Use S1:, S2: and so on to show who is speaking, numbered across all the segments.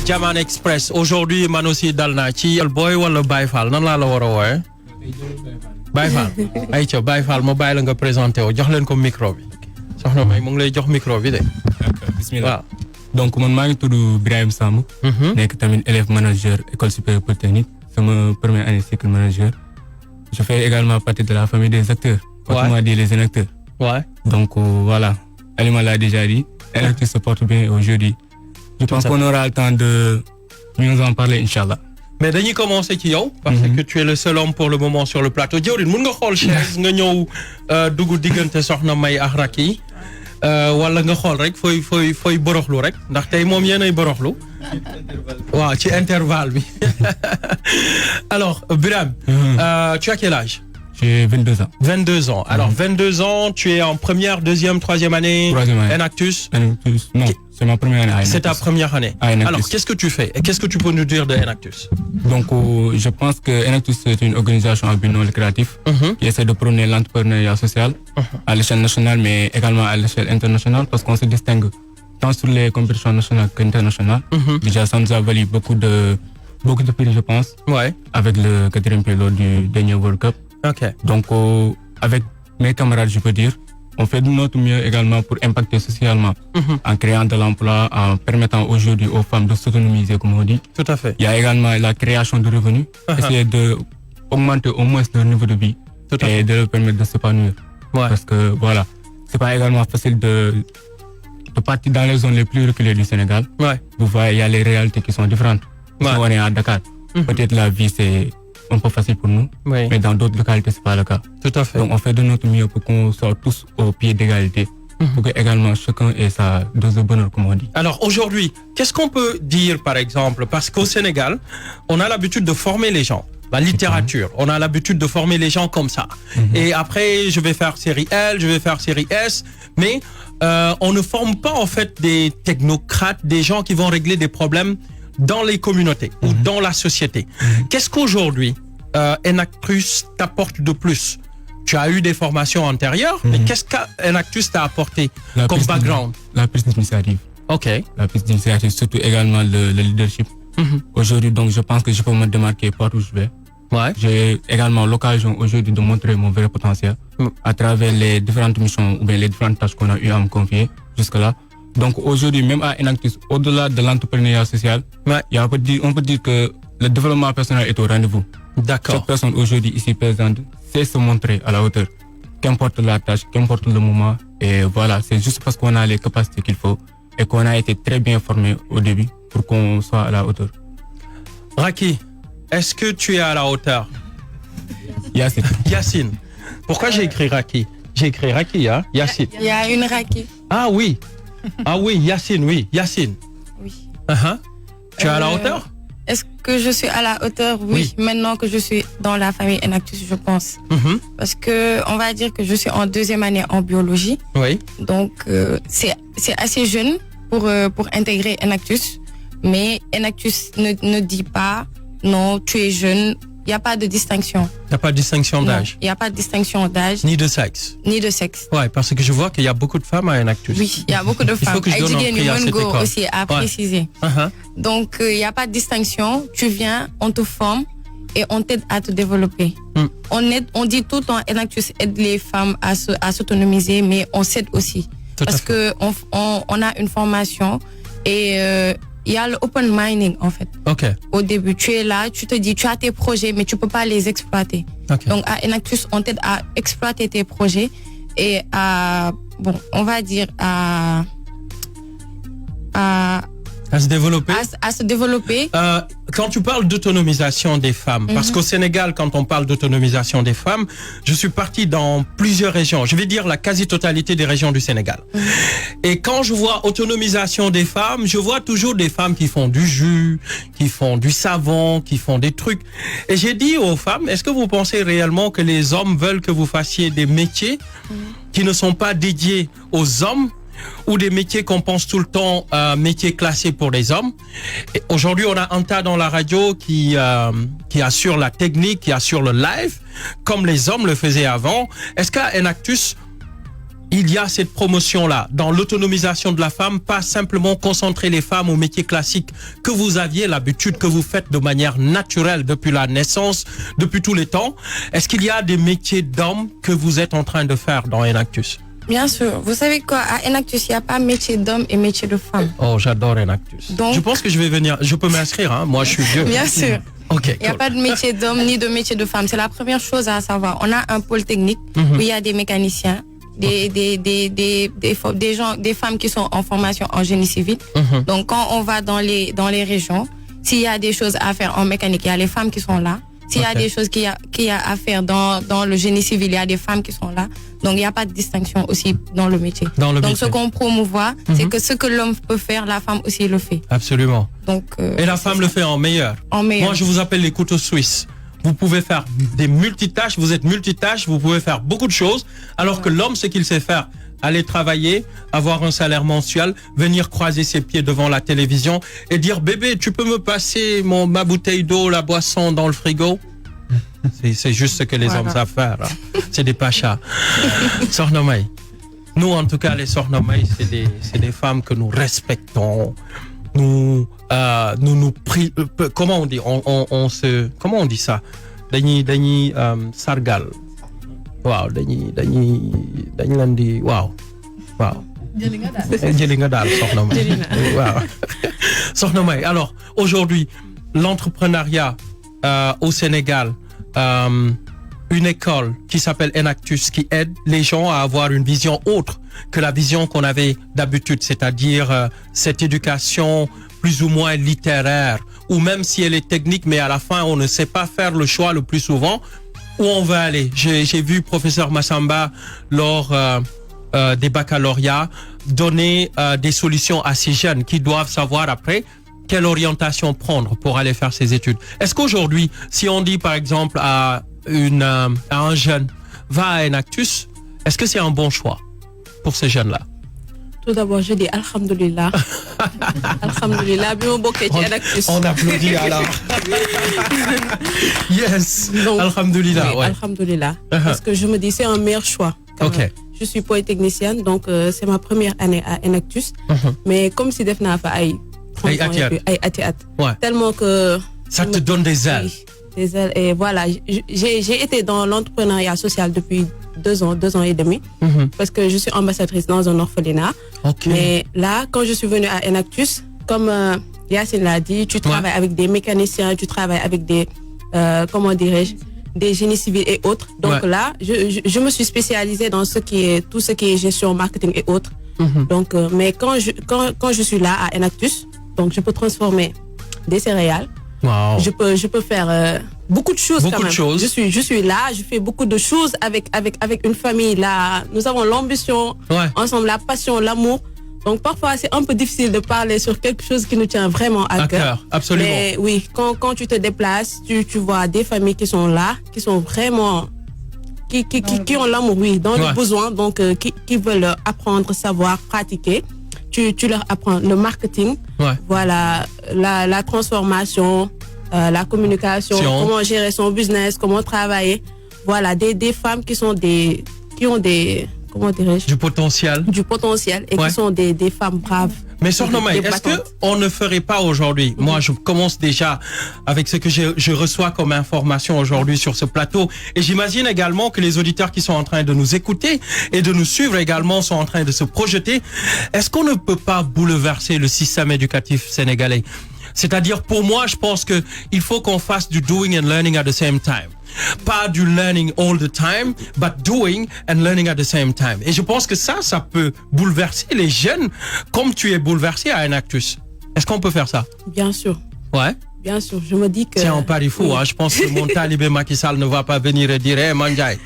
S1: Jaman Express aujourd'hui man aussi dal naa ci boy wala Baye Fall nan laa la war a wooye Baye Fall ayca Baye Fall ma bàyyi la nga présenté wu jox leen ko micro bi soxna May mu ngi lay jox micro bi de.
S2: Bismillah. Donc man maa ngi tudd Birahim Samb. nekk tamit élève manager école supérieure polytechnique sama première année cycle manager. Je fais également partie de la famille des acteurs. Autrement dit les inacteurs.
S1: Ouais.
S2: Donc voilà, Alima l'a déjà dit. Enactus se porte bien aujourd'hui. Je pense qu'on aura le temps de mieux en parler, Inch'Allah.
S1: Mais dañuy commencer ci yow. Parce que tu es le seul homme pour le moment sur le plateau. Jawrin mun nga xool chaise nga ñëw dugg diggante soxna May ak Racky wala nga xool rek fooy boroxlu rek ndax tey moom yéenay boroxlu. waaw ci intervalle bi. Alors Birame, tu as quel âge?
S2: J'ai 22 ans.
S1: 22 ans. Alors 22 ans, tu es en première, deuxième, troisième année.
S2: Troisième année.
S1: Enactus.
S2: Non, c'est ma première année.
S1: C'est ta première année. Alors qu'est-ce que tu fais et qu'est-ce que tu peux nous dire de Enactus?
S2: Donc je pense que Enactus c'est une organisation à but non lucratif qui essaie de prôner l'entrepreneuriat social à l'échelle nationale mais également à l'échelle internationale parce qu'on se distingue tant sur les compétitions nationales qu'internationales. Déjà ça nous a valu beaucoup de prix je pense. Ouais. Avec le 4e prix lors du dernier World Cup. Okay. Donc, avec mes camarades, je peux dire, on fait de notre mieux également pour impacter socialement, en créant de l'emploi, en permettant aujourd'hui aux femmes de s'autonomiser, comme on dit.
S1: Tout à fait.
S2: Il y a également la création de revenus, essayer d'augmenter au moins leur niveau de vie et de leur permettre de s'épanouir. Ouais. Parce que, voilà, c'est pas également facile de partir dans les zones les plus reculées du Sénégal. Ouais. Vous voyez, il y a les réalités qui sont différentes. Si on est à Dakar, peut-être la vie, c'est un peu facile pour nous, mais dans d'autres localités, c'est pas le cas. Tout à fait. Donc, on fait de notre mieux pour qu'on soit tous au pied d'égalité, pour que également chacun ait sa dose de bonheur, comme on dit.
S1: Alors, aujourd'hui, qu'est-ce qu'on peut dire, par exemple, parce qu'au Sénégal, on a l'habitude de former les gens. La littérature, on a l'habitude de former les gens comme ça. Et après, je vais faire série L, je vais faire série S, mais on ne forme pas, en fait, des technocrates, des gens qui vont régler des problèmes dans les communautés ou dans la société. Qu'est-ce qu'aujourd'hui Enactus t'apporte de plus? Tu as eu des formations antérieures, mais qu'est-ce qu'Enactus t'a apporté comme background?
S2: La prise d'initiative.
S1: Ok.
S2: La prise d'initiative, surtout également le leadership. Aujourd'hui, donc, je pense que je peux me démarquer partout où je vais. Ouais. J'ai également l'occasion aujourd'hui de montrer mon vrai potentiel à travers les différentes missions ou bien les différentes tâches qu'on a eu à me confier jusque-là. Donc aujourd'hui, même à Enactus, au-delà de l'entrepreneuriat social, on peut dire que le développement personnel est au rendez-vous. D'accord. Chaque personne aujourd'hui ici présente sait se montrer à la hauteur. Qu'importe la tâche, qu'importe le moment. Et voilà, c'est juste parce qu'on a les capacités qu'il faut et qu'on a été très bien formé au début pour qu'on soit à la hauteur.
S1: Racky, est-ce que tu es à la hauteur?
S2: Yacine.
S1: Yacine. Pourquoi j'ai écrit Racky? J'ai écrit Racky, hein? Yacine.
S3: Il y a une Racky.
S1: Ah oui. Ah oui, Yacine, oui. Yacine.
S3: Oui.
S1: Tu es à la hauteur?
S3: Est-ce que je suis à la hauteur? Oui. Maintenant que je suis dans la famille Enactus, je pense. Parce que on va dire que je suis en 2e année en biologie. Oui. Donc, c'est assez jeune pour intégrer Enactus. Mais Enactus ne dit pas, non, tu es jeune. Il n'y a pas de distinction.
S1: Il n'y a pas de distinction d'âge?
S3: Il n'y a pas de distinction d'âge.
S1: Ni de sexe?
S3: Ni de sexe.
S1: Ouais, parce que je vois qu'il y a beaucoup de femmes à Enactus.
S3: Oui, il y a beaucoup de femmes.
S1: Il faut que je donne un prix à cette école.
S3: Aussi à préciser. Donc, il n'y a pas de distinction. Tu viens, on te forme et on t'aide à te développer. On dit tout le temps, Enactus aide les femmes à s'autonomiser, mais on s'aide aussi. Parce qu'on a une formation et... il y a le open mining en fait. Okay. Au début, tu es là, tu te dis, tu as tes projets, mais tu peux pas les exploiter. Okay. Donc à Enactus, on t'aide à exploiter tes projets et à, bon, on va dire à
S1: se développer.
S3: À se développer.
S1: Quand tu parles d'autonomisation des femmes, parce qu'au Sénégal, quand on parle d'autonomisation des femmes, je suis parti dans plusieurs régions. Je vais dire la quasi-totalité des régions du Sénégal. Et quand je vois autonomisation des femmes, je vois toujours des femmes qui font du jus, qui font du savon, qui font des trucs. Et j'ai dit aux femmes, est-ce que vous pensez réellement que les hommes veulent que vous fassiez des métiers qui ne sont pas dédiés aux hommes ou des métiers qu'on pense tout le temps métiers classés pour les hommes. Aujourd'hui, on a Anta dans la radio qui assure la technique, qui assure le live, comme les hommes le faisaient avant. Est-ce qu'à Enactus, il y a cette promotion-là dans l'autonomisation de la femme, pas simplement concentrer les femmes aux métiers classiques que vous aviez l'habitude, que vous faites de manière naturelle depuis la naissance, depuis tous les temps. Est-ce qu'il y a des métiers d'hommes que vous êtes en train de faire dans Enactus?
S3: Bien sûr. Vous savez quoi, à Enactus, il n'y a pas métier d'homme et métier de femme.
S1: Oh, j'adore Enactus. Donc, je pense que je vais venir. Je peux m'inscrire, hein? Moi, je suis vieux.
S3: Bien sûr.
S1: Okay,
S3: il n'y a pas de métier d'homme ni de métier de femme. C'est la première chose à savoir. On a un pôle technique où il y a des mécaniciens, des femmes qui sont en formation en génie civil. Donc, quand on va dans les régions, s'il y a des choses à faire en mécanique, il y a les femmes qui sont là. S'il y a des choses qu'il y a à faire dans le génie civil, il y a des femmes qui sont là. Donc, il n'y a pas de distinction aussi dans le métier. Donc, ce qu'on promouvoit, c'est que ce que l'homme peut faire, la femme aussi le fait.
S1: Absolument.
S3: Donc,
S1: et la femme le fait en meilleur. Moi, je vous appelle les couteaux suisses. Vous pouvez faire des multitâches, vous êtes multitâches, vous pouvez faire beaucoup de choses, alors que l'homme, ce qu'il sait faire, aller travailler, avoir un salaire mensuel, venir croiser ses pieds devant la télévision et dire, bébé, tu peux me passer ma bouteille d'eau, la boisson dans le frigo? C'est juste ce que les hommes savent faire. Hein. C'est des pachas. Sokhna May. Nous, en tout cas, les Sokhna May, c'est des femmes que nous respectons. Nous comment on dit, comment on dit ça? Dañuy sargal. Waaw, dañuy landi, waaw. Jëli nga daal Sokhna May. Waaw. Sokhna May. Alors, aujourd'hui, l'entrepreneuriat au Sénégal, une école qui s'appelle Enactus qui aide les gens à avoir une vision autre que la vision qu'on avait d'habitude, c'est-à-dire cette éducation plus ou moins littéraire, ou même si elle est technique, mais à la fin, on ne sait pas faire le choix le plus souvent, où on va aller. J'ai vu professeur Massamba lors des baccalauréats donner des solutions à ces jeunes qui doivent savoir après quelle orientation prendre pour aller faire ses études. Est-ce qu'aujourd'hui, si on dit par exemple à un jeune, va à Enactus, est-ce que c'est un bon choix pour ces jeunes-là?
S4: Tout d'abord, je dis Alhamdulillah. Alhamdulillah,
S1: on applaudit alors. Yes. Donc, Alhamdulillah.
S4: Oui, ouais. Alhamdulillah. Parce que je me dis, c'est un meilleur choix.
S1: Okay.
S4: Je suis polytechnicienne, donc c'est ma première année à Enactus. Mais comme si Defna fa ay tellement que
S1: ça te donne des ailes.
S4: Des ailes. Et voilà, j'ai été dans l'entrepreneuriat social depuis 2 ans et demi, parce que je suis ambassadrice dans un orphelinat.
S1: Okay.
S4: Mais là, quand je suis venue à Enactus, comme Yacine l'a dit, tu travailles avec des mécaniciens, tu travailles avec des, comment dirais-je, des génies civils et autres. Donc là, je me suis spécialisée dans tout ce qui est gestion, marketing et autres. Donc, mais quand je suis là à Enactus, donc je peux transformer des céréales.
S1: Wow.
S4: Je peux faire beaucoup de choses.
S1: Beaucoup
S4: quand même.
S1: de choses.
S4: Je suis là, je fais beaucoup de choses avec une famille là. Nous avons l'ambition, ensemble, la passion, l'amour. Donc parfois c'est un peu difficile de parler sur quelque chose qui nous tient vraiment à cœur.
S1: Absolument.
S4: Mais oui, quand tu te déplaces, tu vois des familles qui sont là, qui sont vraiment qui ont l'amour, oui, dans le besoin, donc qui veulent apprendre, savoir, pratiquer. Tu leur apprends le marketing, voilà, la transformation, la communication, comment gérer son business, comment travailler. Voilà, des femmes qui ont des, comment dirais-je,
S1: du potentiel
S4: et qui sont des femmes braves.
S1: Mais Sokhna May, est-ce qu'on ne ferait pas aujourd'hui, moi je commence déjà avec ce que je reçois comme information aujourd'hui sur ce plateau, et j'imagine également que les auditeurs qui sont en train de nous écouter et de nous suivre également sont en train de se projeter, est-ce qu'on ne peut pas bouleverser le système éducatif sénégalais? C'est-à-dire, pour moi, je pense que il faut qu'on fasse du doing and learning at the same time. Pas du learning all the time, but doing and learning at the same time. Et je pense que ça peut bouleverser les jeunes comme tu es bouleversé à Enactus. Est-ce qu'on peut faire ça?
S4: Bien sûr.
S1: Ouais.
S4: Bien sûr, je me dis que...
S1: C'est un pari fou, hein. Je pense que mon talibé Macky Sall ne va pas venir et dire hey, Mandjaï,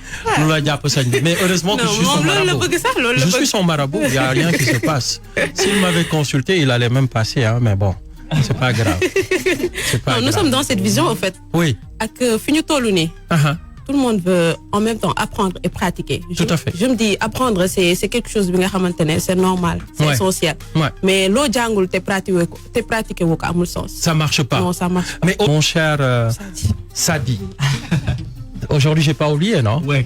S1: mais heureusement que je suis son marabout. Je suis son marabout, il n'y a rien qui se passe. S'il m'avait consulté, il allait même passer, hein, mais bon. C'est pas grave.
S4: Nous sommes dans cette vision, en fait.
S1: Oui.
S4: Avec Finutoluni. tout le monde veut en même temps apprendre et pratiquer.
S1: Tout à fait.
S4: Je me dis, apprendre, c'est quelque chose de c'est normal, c'est essentiel. Mais l'eau jungle, t'es pratiqué au sens.
S1: Ça marche pas.
S4: Non, ça marche pas.
S1: Mais mon cher Sadi, aujourd'hui, j'ai pas oublié, non?
S2: Oui,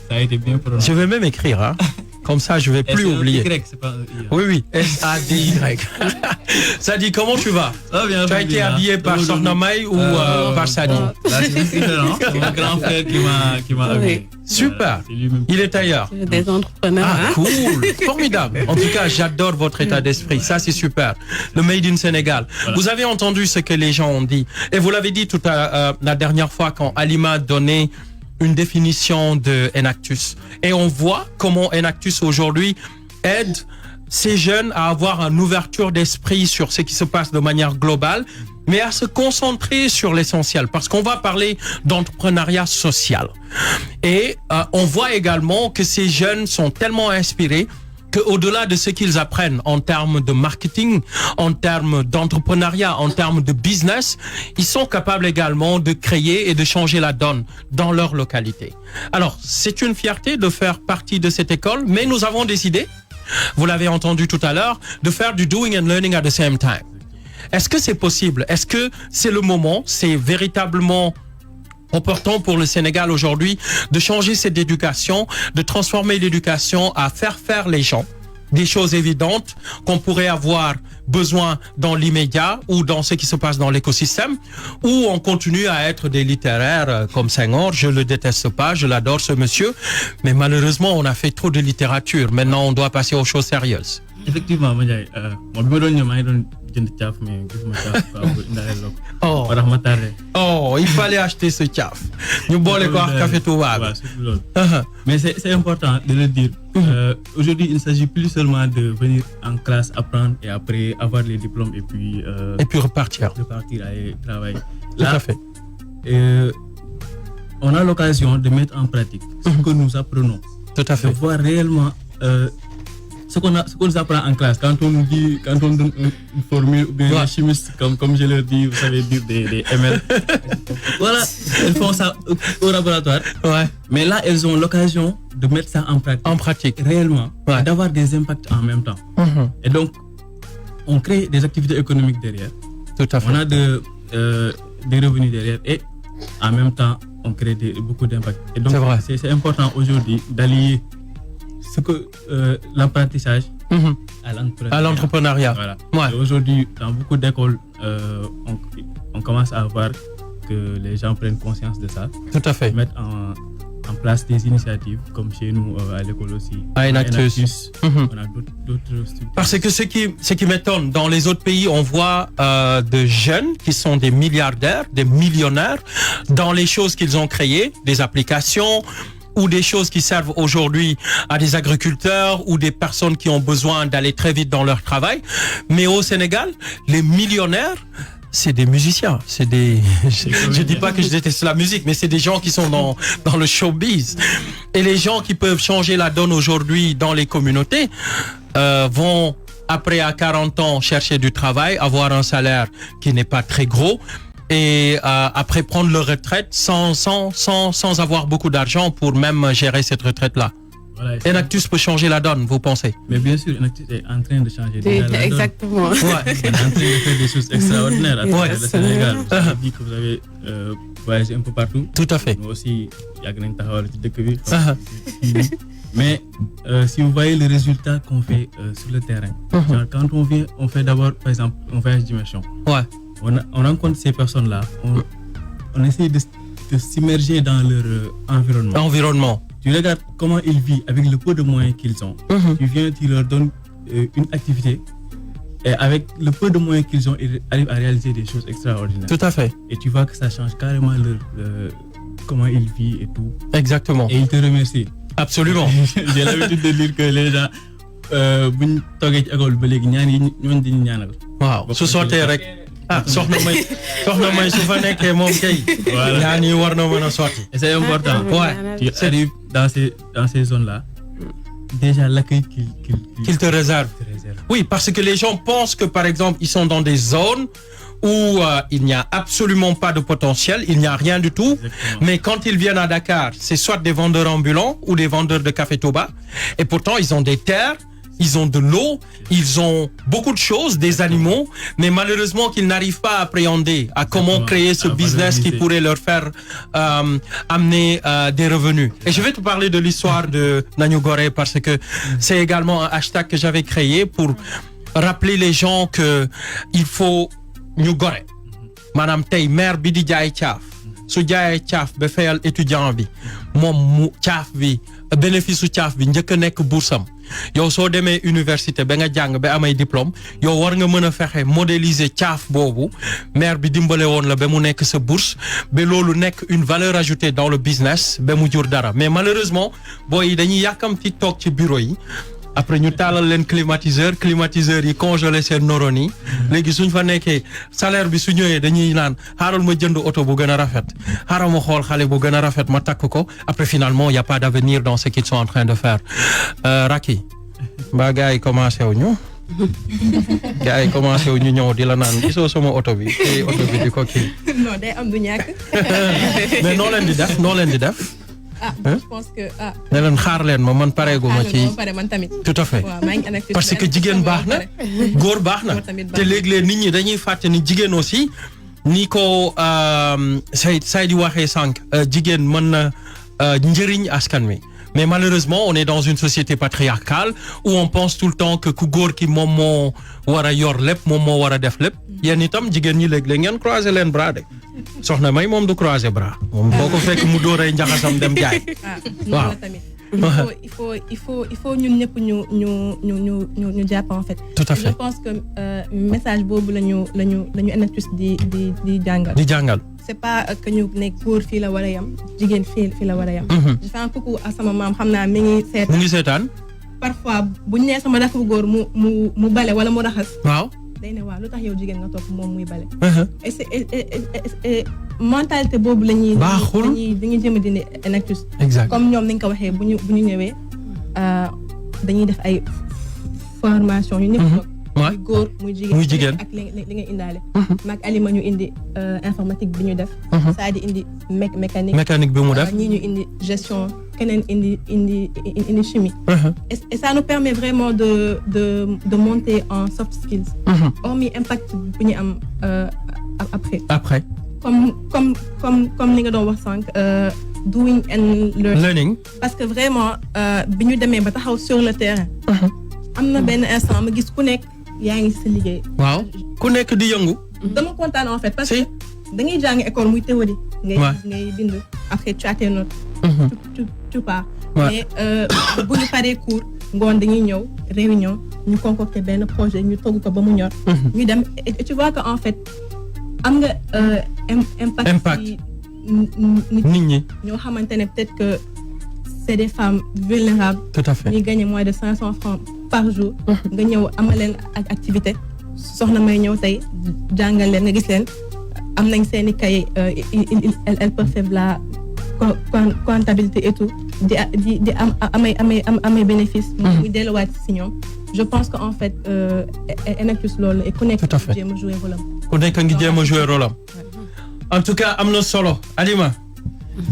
S2: ça a été bien prononcé.
S1: Je vais même écrire, hein. Comme ça, je vais plus oublier.
S2: C'est pas
S1: oui, S-A-D-Y. Sadi, comment tu vas?
S2: Bien,
S1: tu as été habillé par Sornamay ou par Sadi?
S2: Là, c'est différent. C'est mon grand frère qui m'a habillé.
S1: Super. Il est ailleurs.
S4: Des entrepreneurs.
S1: Ah, cool. Formidable. En tout cas, j'adore votre état d'esprit. Ça, c'est super. Le Made in Sénégal. Voilà. Vous avez entendu ce que les gens ont dit. Et vous l'avez dit la dernière fois quand Halima a donné une définition de Enactus. Et on voit comment Enactus aujourd'hui aide ces jeunes à avoir une ouverture d'esprit sur ce qui se passe de manière globale, mais à se concentrer sur l'essentiel, parce qu'on va parler d'entrepreneuriat social. Et on voit également que ces jeunes sont tellement inspirés qu'au-delà de ce qu'ils apprennent en termes de marketing, en termes d'entrepreneuriat, en termes de business, ils sont capables également de créer et de changer la donne dans leur localité. Alors, c'est une fierté de faire partie de cette école, mais nous avons décidé, vous l'avez entendu tout à l'heure, de faire du doing and learning at the same time. Est-ce que c'est possible? Est-ce que c'est le moment? C'est véritablement important pour le Sénégal aujourd'hui de changer cette éducation, de transformer l'éducation à faire les gens des choses évidentes qu'on pourrait avoir besoin dans l'immédiat ou dans ce qui se passe dans l'écosystème, ou on continue à être des littéraires comme Senghor. Je le déteste pas, je l'adore ce monsieur, mais malheureusement on a fait trop de littérature. Maintenant on doit passer aux choses sérieuses.
S2: Effectivement,
S1: il fallait acheter ce caf. Nous boire quoi café tout va.
S2: Mais c'est important de le dire. Aujourd'hui, il ne s'agit plus seulement de venir en classe apprendre et après avoir les diplômes et puis
S1: repartir
S2: et travailler.
S1: Tout à fait.
S2: On a l'occasion de mettre en pratique ce que nous apprenons.
S1: Tout à fait.
S2: De voir réellement ce qu'on nous apprend en classe. Quand on donne une formule ou bien les chimistes, comme je leur dis, vous savez dire des ML. Voilà, elles font ça au laboratoire.
S1: Ouais.
S2: Mais là, elles ont l'occasion de mettre ça en pratique.
S1: En pratique.
S2: Réellement. Ouais. Et d'avoir des impacts en même temps. Et donc, on crée des activités économiques derrière.
S1: Tout à fait.
S2: On a des revenus derrière et en même temps, on crée beaucoup d'impacts. Et donc, c'est important aujourd'hui d'allier ce que l'apprentissage à l'entrepreneuriat. Voilà. Ouais. Aujourd'hui, dans beaucoup d'écoles, on commence à voir que les gens prennent conscience de ça.
S1: Tout à fait.
S2: Mettre en place des initiatives comme chez nous à l'école aussi.
S1: À Enactus.
S2: On a d'autres structures.
S1: Parce que ce qui m'étonne, dans les autres pays, on voit de jeunes qui sont des milliardaires, des millionnaires, dans les choses qu'ils ont créées, des applications, ou des choses qui servent aujourd'hui à des agriculteurs ou des personnes qui ont besoin d'aller très vite dans leur travail. Mais au Sénégal, les millionnaires, c'est des musiciens. C'est des. Je dis pas que je déteste la musique, mais c'est des gens qui sont dans le showbiz. Et les gens qui peuvent changer la donne aujourd'hui dans les communautés vont, après à 40 ans, chercher du travail, avoir un salaire qui n'est pas très gros. Et après prendre leur retraite sans avoir beaucoup d'argent pour même gérer cette retraite-là. Voilà, Enactus peut changer la donne, vous pensez?
S2: Mais bien sûr, Enactus est en train de changer la donne.
S4: Exactement.
S2: Ouais. On est en train de faire des choses extraordinaires à travers le Sénégal. Vous avez dit que vous avez voyagé un peu partout.
S1: Tout à fait.
S2: Nous aussi, il y a une taille de Mais si vous voyez les résultats qu'on fait sur le terrain, genre, quand on vient, on fait d'abord, par exemple, un voyage d'immersion.
S1: Ouais.
S2: On rencontre ces personnes-là, on essaie de s'immerger dans leur
S1: environnement.
S2: Tu regardes comment ils vivent avec le peu de moyens qu'ils ont. Tu viens, tu leur donnes une activité et avec le peu de moyens qu'ils ont, ils arrivent à réaliser des choses extraordinaires.
S1: Tout à fait.
S2: Et tu vois que ça change carrément comment ils vivent et tout.
S1: Exactement.
S2: Et ils te remercient.
S1: Absolument.
S2: J'ai l'habitude de dire que les gens,
S1: waaw su sottee rek soxna may su fa nekkee moom kay ñaan yi war na mën a sotti.
S2: Et c'est important.
S1: Ouais.
S2: Tu arrives dans ces zones-là, déjà l'accueil qu'il
S1: te réserve. Oui, parce que les gens pensent que par exemple ils sont dans des zones où il n'y a absolument pas de potentiel, il n'y a rien du tout. Mais quand ils viennent à Dakar, c'est soit des vendeurs ambulants ou des vendeurs de café Touba. Et pourtant, ils ont des terres, ils ont de l'eau, ils ont beaucoup de choses, des animaux, mais malheureusement qu'ils n'arrivent pas à appréhender à comment créer ce business qui pourrait leur faire amener des revenus. Et je vais te parler de l'histoire de Nagnou Gorée parce que c'est également un hashtag que j'avais créé pour rappeler les gens que il faut ñu gore maanaam tey maire bi di jaay caaf su jaayee caaf ba fayal étudiant bi moom mu caaf bi bénéfice su caaf bi njëkk a nekk boursam yow soo demee université ba nga jàng ba amay diplôme yow war nga mën a fexe modéliser caaf boobu maire bi dimbale woon la ba mu nekk sa bourse ba loolu nekk une valeur ajoutée dans le business ba mu jur dara mais malheureusement booy yi dañuy yàkkamti toog ci bureau yi après ñu taalal leen climatiseur yi congelé seen neurones yi léegi suñ fa nekkee salaire bi su ñëwee dañuy naan xaaral ma jënd oto bu gën a rafet xaaral ma xool xale bu gën a rafet ma takk ko après finalement y a pas d'avenir dans ce qu'ils sont en train de faire Racky mbaa gars yi commencé wu ñu ñëw di la naan gisoo sama oto bi te oto bi di ko kii
S3: non day am du ñàkk
S1: mais noo leen di def
S3: je pense que
S1: ne leen xaar leen ma man pareeguma ci
S3: man tamit
S1: tout à fait parce que jigéen baax na góor baax na te léeg-léeg nit ñi dañuy fàtte ni jigéen aussi ni ko say di waxee sànq jigéen mën na njëriñ askan wi mais malheureusement on est dans une société patriarcale où on pense tout le temps que ku góor ki moom moo war a yor lépp moom moo war a def lépp yéen itam jigéen ñi léeg-léeg ngeen croiser leen bras de soxna May moom du croiser bras moom boo ko fekk mu dóoree njaxasam dem jaay waaw
S3: il faut ñun ñëpp ñu jàpp en fait.
S1: Tout à fait.
S3: Je pense que message boobu lañu NFTUS di
S1: jàngal.
S3: C'est pas que ñu ne góor fii la war a yam jigéen fii la war a yam. Je fais un coucou à sama maam xam naa mi ngi
S1: seetaan.
S3: Parfois bu ñu nee sama rakk bu góor mu bale wala mu raxas.
S1: waaw.
S3: day ne waaw lu tax yow jigéen nga topp moom muy bale. et mentalité boobu la ñuy.
S1: baaxul
S3: dañuy jëm a dindi NFTUS.
S1: exact
S3: comme ñoom nañ ko waxee bu ñu ñëwee dañuy def ay formation yu ñëpp. muy góor muy jigéen ak li nga indaale. maag Alima ñu indi informatique bi ñu def. saa di indi mécanique
S1: bi mu def.
S3: ñii ñu indi gestion keneen indi chimie. et ça nous permet vraiment de monter en soft skills. hormis impact bu ñu am après. comme li nga doon wax sànq. doing and learning. Parce que vraiment bi ñu demee ba taxaw sur le terrain. am na benn instant ma gis ku nekk yaa ngi sa liggéey.
S1: waaw ku nekk di yëngu.
S3: dama kontaan en fait parce que da ngay jàng école muy théorie. ngay bind après tu as tes notes. tu pars. mais bu ñu paree cours ngoon dañuy ñëw réunion ñu concocter benn projet ñu togg ko ba mu ñor. ñu dem et tu vois que en fait am nga impact.
S1: nit ñi
S3: ñoo xamante ne peut-être que c'est des femmes vulnérables.
S1: Tout à fait.
S3: ñuy gagner moins de 500 francs par jour. nga ñëw amal leen ak activité soxna may ñëw tey jàngal leen nga gis leen am nañ seen i cahier elles peuvent faire la comptabilité et tout di amay bénéfice. muy delluwaat si ñoom. je pense que en fait NFTUS loolu et ku nekk jéem a jouer rôle am.
S1: ku nekk ngi jéem a jouer rôle am. en tout cas am na solo Alima.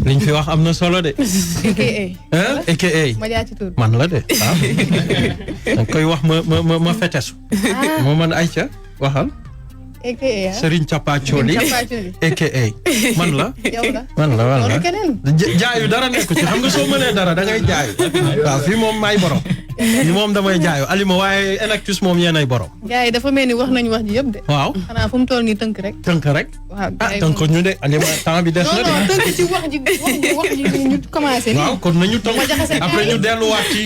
S1: liñ fi wax am na solo de. AKA.
S3: ma jaar ci tur
S1: man la de ah. danga koy wax ma fetesu. moo man Aïcha waxal.
S3: AKA
S1: Serigne Thiapathioly. AKA man la. man la. jaayu dara nekku ci xam nga soo mënee dara da ngay jaayu. waaw fii moom maay borom. ni moom damay jaayu Alima waaye NFTUS moom yéenay borom.
S3: gars yi dafa mel ni wax nañu wax ji yëpp de.
S1: waaw
S3: xanaa fu mu toll nii tënk rek.
S1: waaw tënk ñu de Alima temps bi des na de.
S3: non tënk ci wax ji ñu commencé.
S1: waaw kon nañu tënk après ñu delluwaat ci.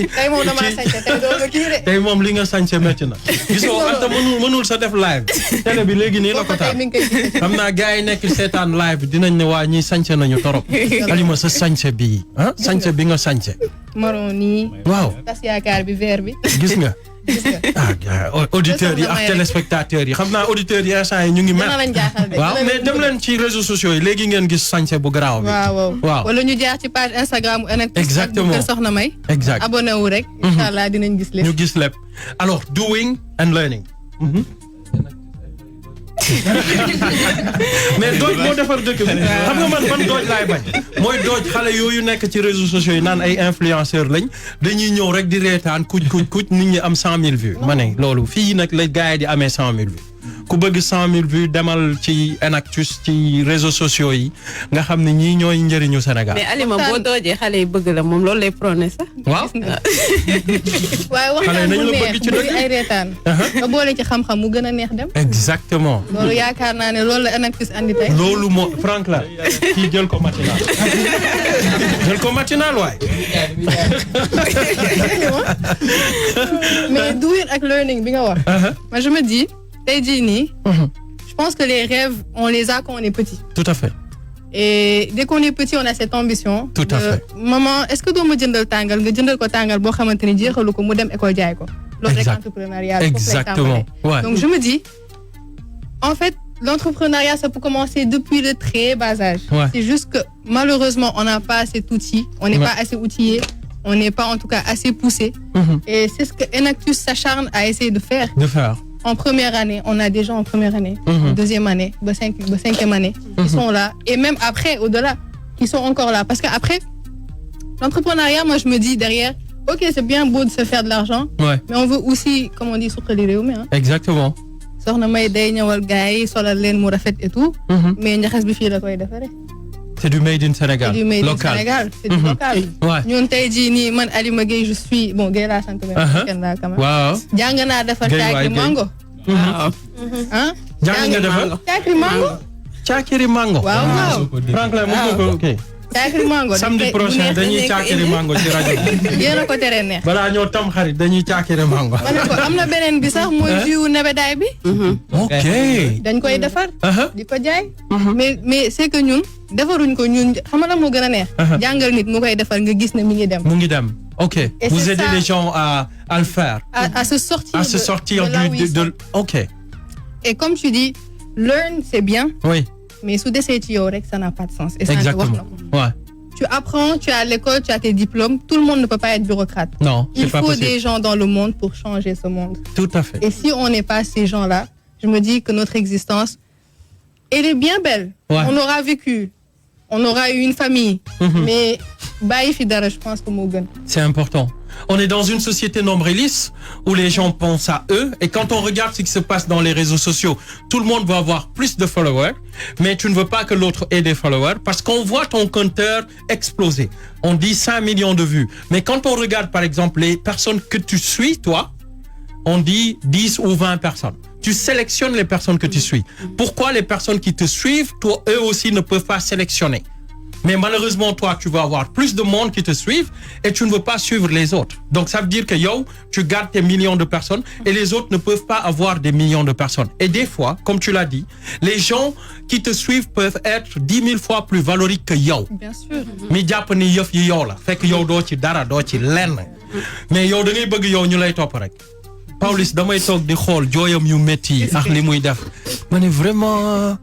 S3: tey moom damaa sañse tey doo ko kii de.
S1: tey moom li nga sañse métti na. gisoo Anta mënul sa def live. télé bi léegi nii la ko taal xam naa gars yi nekk seetaan live dinañ ne waa ñi sañse nañu torop. Alima sa sañse bii sañse bi nga sañse.
S3: marron nii.
S1: waaw
S3: tas yaakaar bi vert bi.
S1: gis nga. auditeurs yi ak téléspectateurs yi xam naa auditeurs yi instant yi ñu ngi mel. waaw mais dem leen ci réseaux sociaux yi léegi ngeen gis sañse bu garaaw bi. waaw
S3: wala ñu jaar ci page Instagram bu NFTUS.
S1: exactement
S3: Kër Soxna May.
S1: exact
S3: abonné wu rek. incha allah dinañ gis lépp.
S1: ñu gis lépp alors doing and learning. mais dooj moo defar dëkk bi xam nga man ban dooj laay bañ mooy dooj xale yooyu nekk ci réseaux sociaux yi naan ay influenceurs lañ dañuy ñëw rek di reetaan kuc nit ñi am 100 000 vues ma ne loolu fii nag la gars yi di amee 100 000 vues ku bëgg 100 000 vues demal ci Enactus ci réseaux sociaux yi nga xam ne ñii ñooy njëriñu Sénégal.
S4: mais Alima boo doojee xale yi bëgg la moom loolu lay prôné sax.
S1: waaw.
S3: waaye waxtaan bu neex muy ay reetaan. nga boole ci xam-xam mu gën a neex dem.
S1: exactement.
S3: loolu yaakaar naa ne loolu la Enactus andi tey.
S1: loolu moo Franck la kii jël ko matinal jël ko matinal waay.
S3: mais doing ak learning bi nga wax. moi je me dis. Je pense que les rêves, on les a quand on est petit.
S1: Tout à fait.
S3: Et dès qu'on est petit, on a cette ambition.
S1: Tout à fait.
S3: Maman, est-ce que tu me jëndal tangal, nga jëndal ko tangal bo xamanteni jéxalu ko mu dem école jaay ko. Loolu rek entrepreneuriat.
S1: Exactement. Ouais.
S3: Donc je me dis en fait, l'entrepreneuriat ça peut commencer depuis le très bas âge.
S1: Ouais.
S3: C'est juste que malheureusement, on n'a pas cet outil, on n'est pas assez outillé, on n'est pas en tout cas assez poussé. Et c'est ce que Enactus s'acharne à essayer de faire. En première année, on a des gens en première année, deuxième année, cinquième année, qui sont là. Et même après, au-delà, qui sont encore là. Parce qu'après, l'entrepreneuriat, moi, je me dis derrière, ok, c'est bien beau de se faire de l'argent, mais on veut aussi, comme on dit, souffrir les réumés. Hein.
S1: Exactement.
S3: Et tout, mais
S1: c'est du made in Sénégal.
S3: C'est du made in Sénégal. C'est du local. Ñun tay ji ni man Alima Gueye je suis bon Gueye la sant mais ken la quand même.
S1: Waaw.
S3: Jàng naa defar caakiri mango.
S1: Hein? Jàng nga defar
S3: caakiri mango.
S1: Caakiri mango.
S3: Waaw.
S1: Franklin mo ko OK.
S3: Caakiri mango.
S1: Samedi prochain dañuy caakiri mango ci rajo.
S3: Yéena ko tere neex.
S1: Bala ñoo tam xarit dañuy caakiri mango.
S3: Mané ko amna benen bi sax moy jiwu nebedaay bi.
S1: OK.
S3: Dañ koy defar. Di ko jaay. Mais c'est que ñun defaruñ ko ñun xam nga mo gëna neex. Jangal nit mu koy defar nga gis ne mi ngi dem.
S1: Mu ngi dem. OK. Et vous aidez les gens à le faire.
S3: À se sortir.
S1: À se sortir de OK.
S3: Et comme tu dis, learn c'est bien.
S1: Oui.
S3: Mais sous des rek ça n'a pas de sens. Et
S1: exactement. Ouais.
S3: Tu apprends, tu es à l'école, tu as tes diplômes. Tout le monde ne peut pas être bureaucrate.
S1: Non,
S3: il faut des gens dans le monde pour changer ce monde.
S1: Tout à fait.
S3: Et si on n'est pas ces gens-là, je me dis que notre existence, elle est bien belle. Ouais. On aura vécu, on aura eu une famille. Mais je pense que
S1: c'est important. On est dans une société nombriliste où les gens pensent à eux. Et quand on regarde ce qui se passe dans les réseaux sociaux, tout le monde va avoir plus de followers. Mais tu ne veux pas que l'autre ait des followers parce qu'on voit ton compteur exploser. On dit 5 millions de vues. Mais quand on regarde, par exemple, les personnes que tu suis, toi, on dit 10 ou 20 personnes. Tu sélectionnes les personnes que tu suis. Pourquoi les personnes qui te suivent, toi, eux aussi ne peuvent pas sélectionner? Mais malheureusement, toi, tu vas avoir plus de monde qui te suivent et tu ne veux pas suivre les autres. Donc, ça veut dire que yo, tu gardes tes millions de personnes et les autres ne peuvent pas avoir des millions de personnes. Et des fois, comme tu l'as dit, les gens qui te suivent peuvent être 10 000 fois plus valoriques que yo.
S3: Bien sûr.
S1: Mais jàpp ni yëf yi yow la fekk yow doo ci dara doo ci lenn mais yow da ngay bëgg yow ñu lay topp rek. Pawlish damay toog di xool jooyam yu métti ak li muy def ma ne vraiment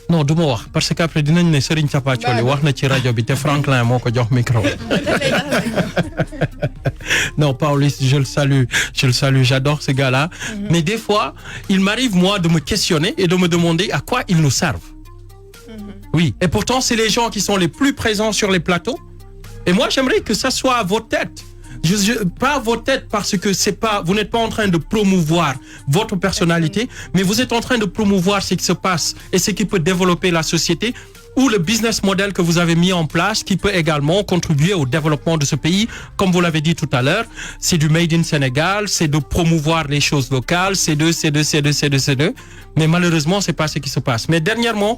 S1: non du ma wax parce que après dinañ ne Serigne Thiapathioly wax na ci rajo bi te Franklin moo ko jox micro. Non, Pawlish, je le salue, j'adore ce gars-là. Mais des fois, il m'arrive moi de me questionner et de me demander à quoi ils nous servent. Oui, et pourtant c'est les gens qui sont les plus présents sur les plateaux. Et moi j'aimerais que ça soit à vos têtes. Pas à vos têtes parce que vous n'êtes pas en train de promouvoir votre personnalité, mais vous êtes en train de promouvoir ce qui se passe et ce qui peut développer la société ou le business model que vous avez mis en place qui peut également contribuer au développement de ce pays. Comme vous l'avez dit tout à l'heure, c'est du made in Sénégal, c'est de promouvoir les choses locales, c'est de. Mais malheureusement, c'est pas ce qui se passe. Mais dernièrement,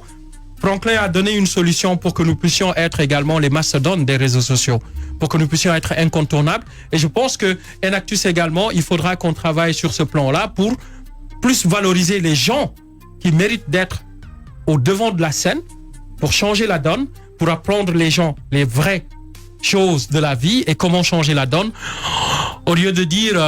S1: Franklin a donné une solution pour que nous puissions être également les mastodontes des réseaux sociaux, pour que nous puissions être incontournables. Et je pense que Enactus également, il faudra qu'on travaille sur ce plan-là pour plus valoriser les gens qui méritent d'être au devant de la scène, pour changer la donne, pour apprendre les gens les vraies choses de la vie et comment changer la donne, au lieu de dire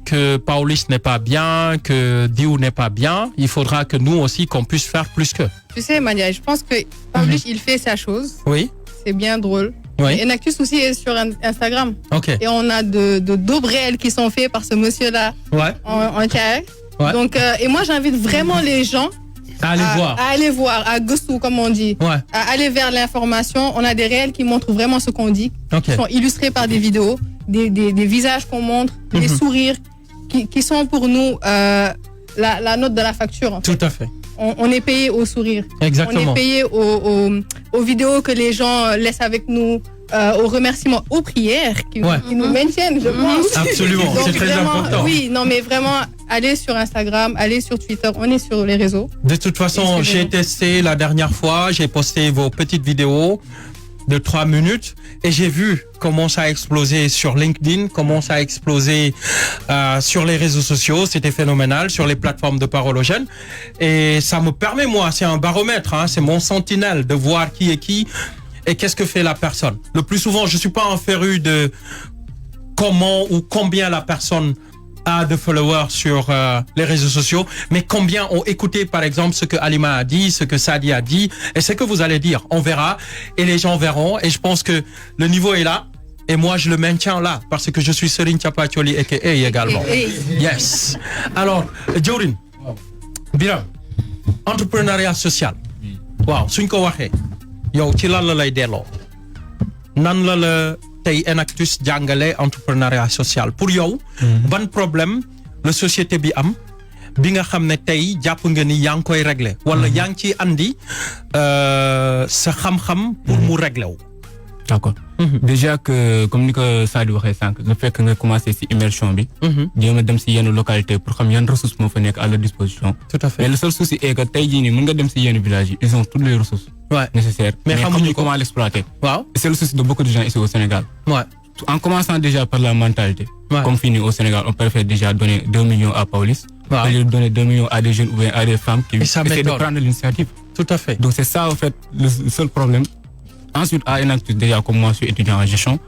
S1: que Pawlish n'est pas bien, que Diou n'est pas bien, il faudra que nous aussi, qu'on puisse faire plus qu'eux.
S3: Tu sais, Mania, je pense que Pawlish, il fait sa chose.
S1: Oui.
S3: C'est bien drôle. Oui. Et Enactus aussi est sur Instagram.
S1: Ok.
S3: Et on a de daubes réels qui sont faits par ce monsieur-là.
S1: Ouais.
S3: En carré.
S1: Ouais.
S5: Donc, et moi, j'invite vraiment les gens
S1: à aller voir,
S5: à Gustu, comme on dit, à aller vers l'information. On a des réels qui montrent vraiment ce qu'on dit, qui sont illustrés par des vidéos, des visages qu'on montre, des sourires, qui sont pour nous la note de la facture. En fait.
S1: Tout à fait.
S5: On est payé au sourire.
S1: Exactement.
S5: On est payé aux vidéos que les gens laissent avec nous, aux remerciements, aux prières qui nous maintiennent, je pense.
S1: Absolument, c'est très important.
S5: Oui, non, mais vraiment, allez sur Instagram, allez sur Twitter, on est sur les réseaux.
S1: De toute façon, j'ai testé la dernière fois, j'ai posté vos petites vidéos de 3 minutes et j'ai vu comment ça a explosé sur LinkedIn, comment ça a explosé sur les réseaux sociaux. C'était phénoménal sur les plateformes de parole aux jeunes et ça me permet, moi, c'est un baromètre, c'est mon sentinelle de voir qui est qui et qu'est-ce que fait la personne. Le plus souvent, je suis pas un féru de comment ou combien la personne a de followers sur les réseaux sociaux, mais combien ont écouté, par exemple, ce que Halima a dit, ce que Sadi a dit, et ce que vous allez dire. On verra, et les gens verront, et je pense que le niveau est là, et moi, je le maintiens là, parce que je suis Serigne Thiapa Thioly, a.k.a. également. Yes. Alors, Diorin, Biram, entrepreneuriat social. Waaw, suñ ko waxee, yow ci lan la lay delloo? Nan la tey Enactus jàngale entrepreneuriat social pour yow ban problème la société bi am bi nga xam ne tey jàpp nga ni yaa ngi koy régler wala yaa ngi ciy andi sa xam-xam pour mu régler wu.
S2: D'accord. Déjà que comme ni ko Sadi waxee sànq le fait que nga commencé si immersion bi jéem a dem si yenn localité pour xam yan ressources moo fa nekk à leur disposition.
S1: Tout à fait.
S2: Mais le seul souci est que tey jii nii mën nga dem si yenn villages yi ils ont toutes les ressources nécessaires mais xamuñu comment l'exploiter.
S1: Waaw.
S2: C'est le souci de beaucoup de gens ici au Sénégal. En commençant déjà par la mentalité. Comme fini au Sénégal on préfère déjà donner 2 millions à Paulis au lieu de donner 2 millions à des jeunes ou bien à des femmes qui essaient de prendre l'initiative.
S1: Tout à fait.
S2: Donc c'est ça en fait le seul problème. Ensuite, à Enactus, déjà, comme moi, je suis étudiant en gestion.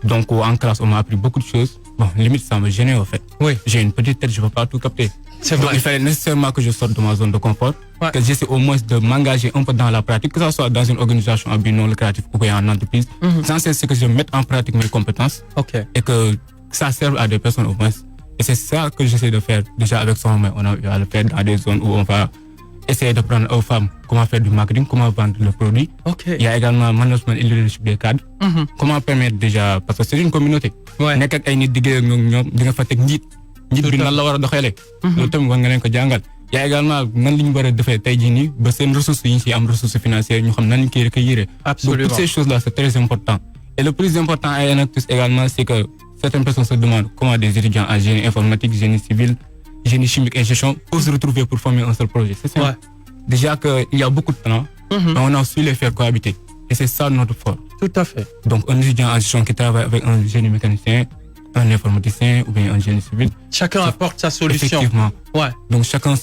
S2: Donc, en classe, on m'a appris beaucoup de choses. Bon, limite, ça me gênait, en fait.
S1: Oui.
S2: J'ai une petite tête, je ne peux pas tout capter.
S1: C'est vrai.
S2: Donc, il fallait nécessairement que je sorte de ma zone de confort, que j'essaie au moins de m'engager un peu dans la pratique, que ce soit dans une organisation à but non lucratif ou bien en entreprise. L'essentiel, c'est que je mette en pratique mes compétences et que ça serve à des personnes au moins. Et c'est ça que j'essaie de faire déjà avec son main. On a eu à le faire dans des zones où on va essayer de prendre aux femmes comment faire du marketing, comment vendre le produit. Il y a également management et leadership des cadres. Comment permettre déjà, parce que c'est une communauté. Nekk ak ay nit liggéey ak ñoom di nga fa teg njiit bi nan la war a doxalee. Loolu tamit war nga leen ko jàngal. Il y a également nan li ñu war a defee tey jii nii ba seen ressources yi ñu si am ressources financières ñu xam nan ñu koy recueillir. Donc toutes ces choses là c'est très important. Et le plus important à Enactus également c'est que certaines personnes se demandent comment des étudiants en génie informatique, génie civil, génie chimique et gestion peuvent se retrouver pour former un seul projet. C'est ça. Déjà qu'il y a beaucoup de talents, mais on a su les faire cohabiter. Et c'est ça notre force.
S1: Tout à fait.
S2: Donc un étudiant en gestion qui travaille avec un génie mécanicien, un informaticien ou bien un génie civil.
S1: Chacun apporte sa solution.
S2: Effectivement. Donc chacun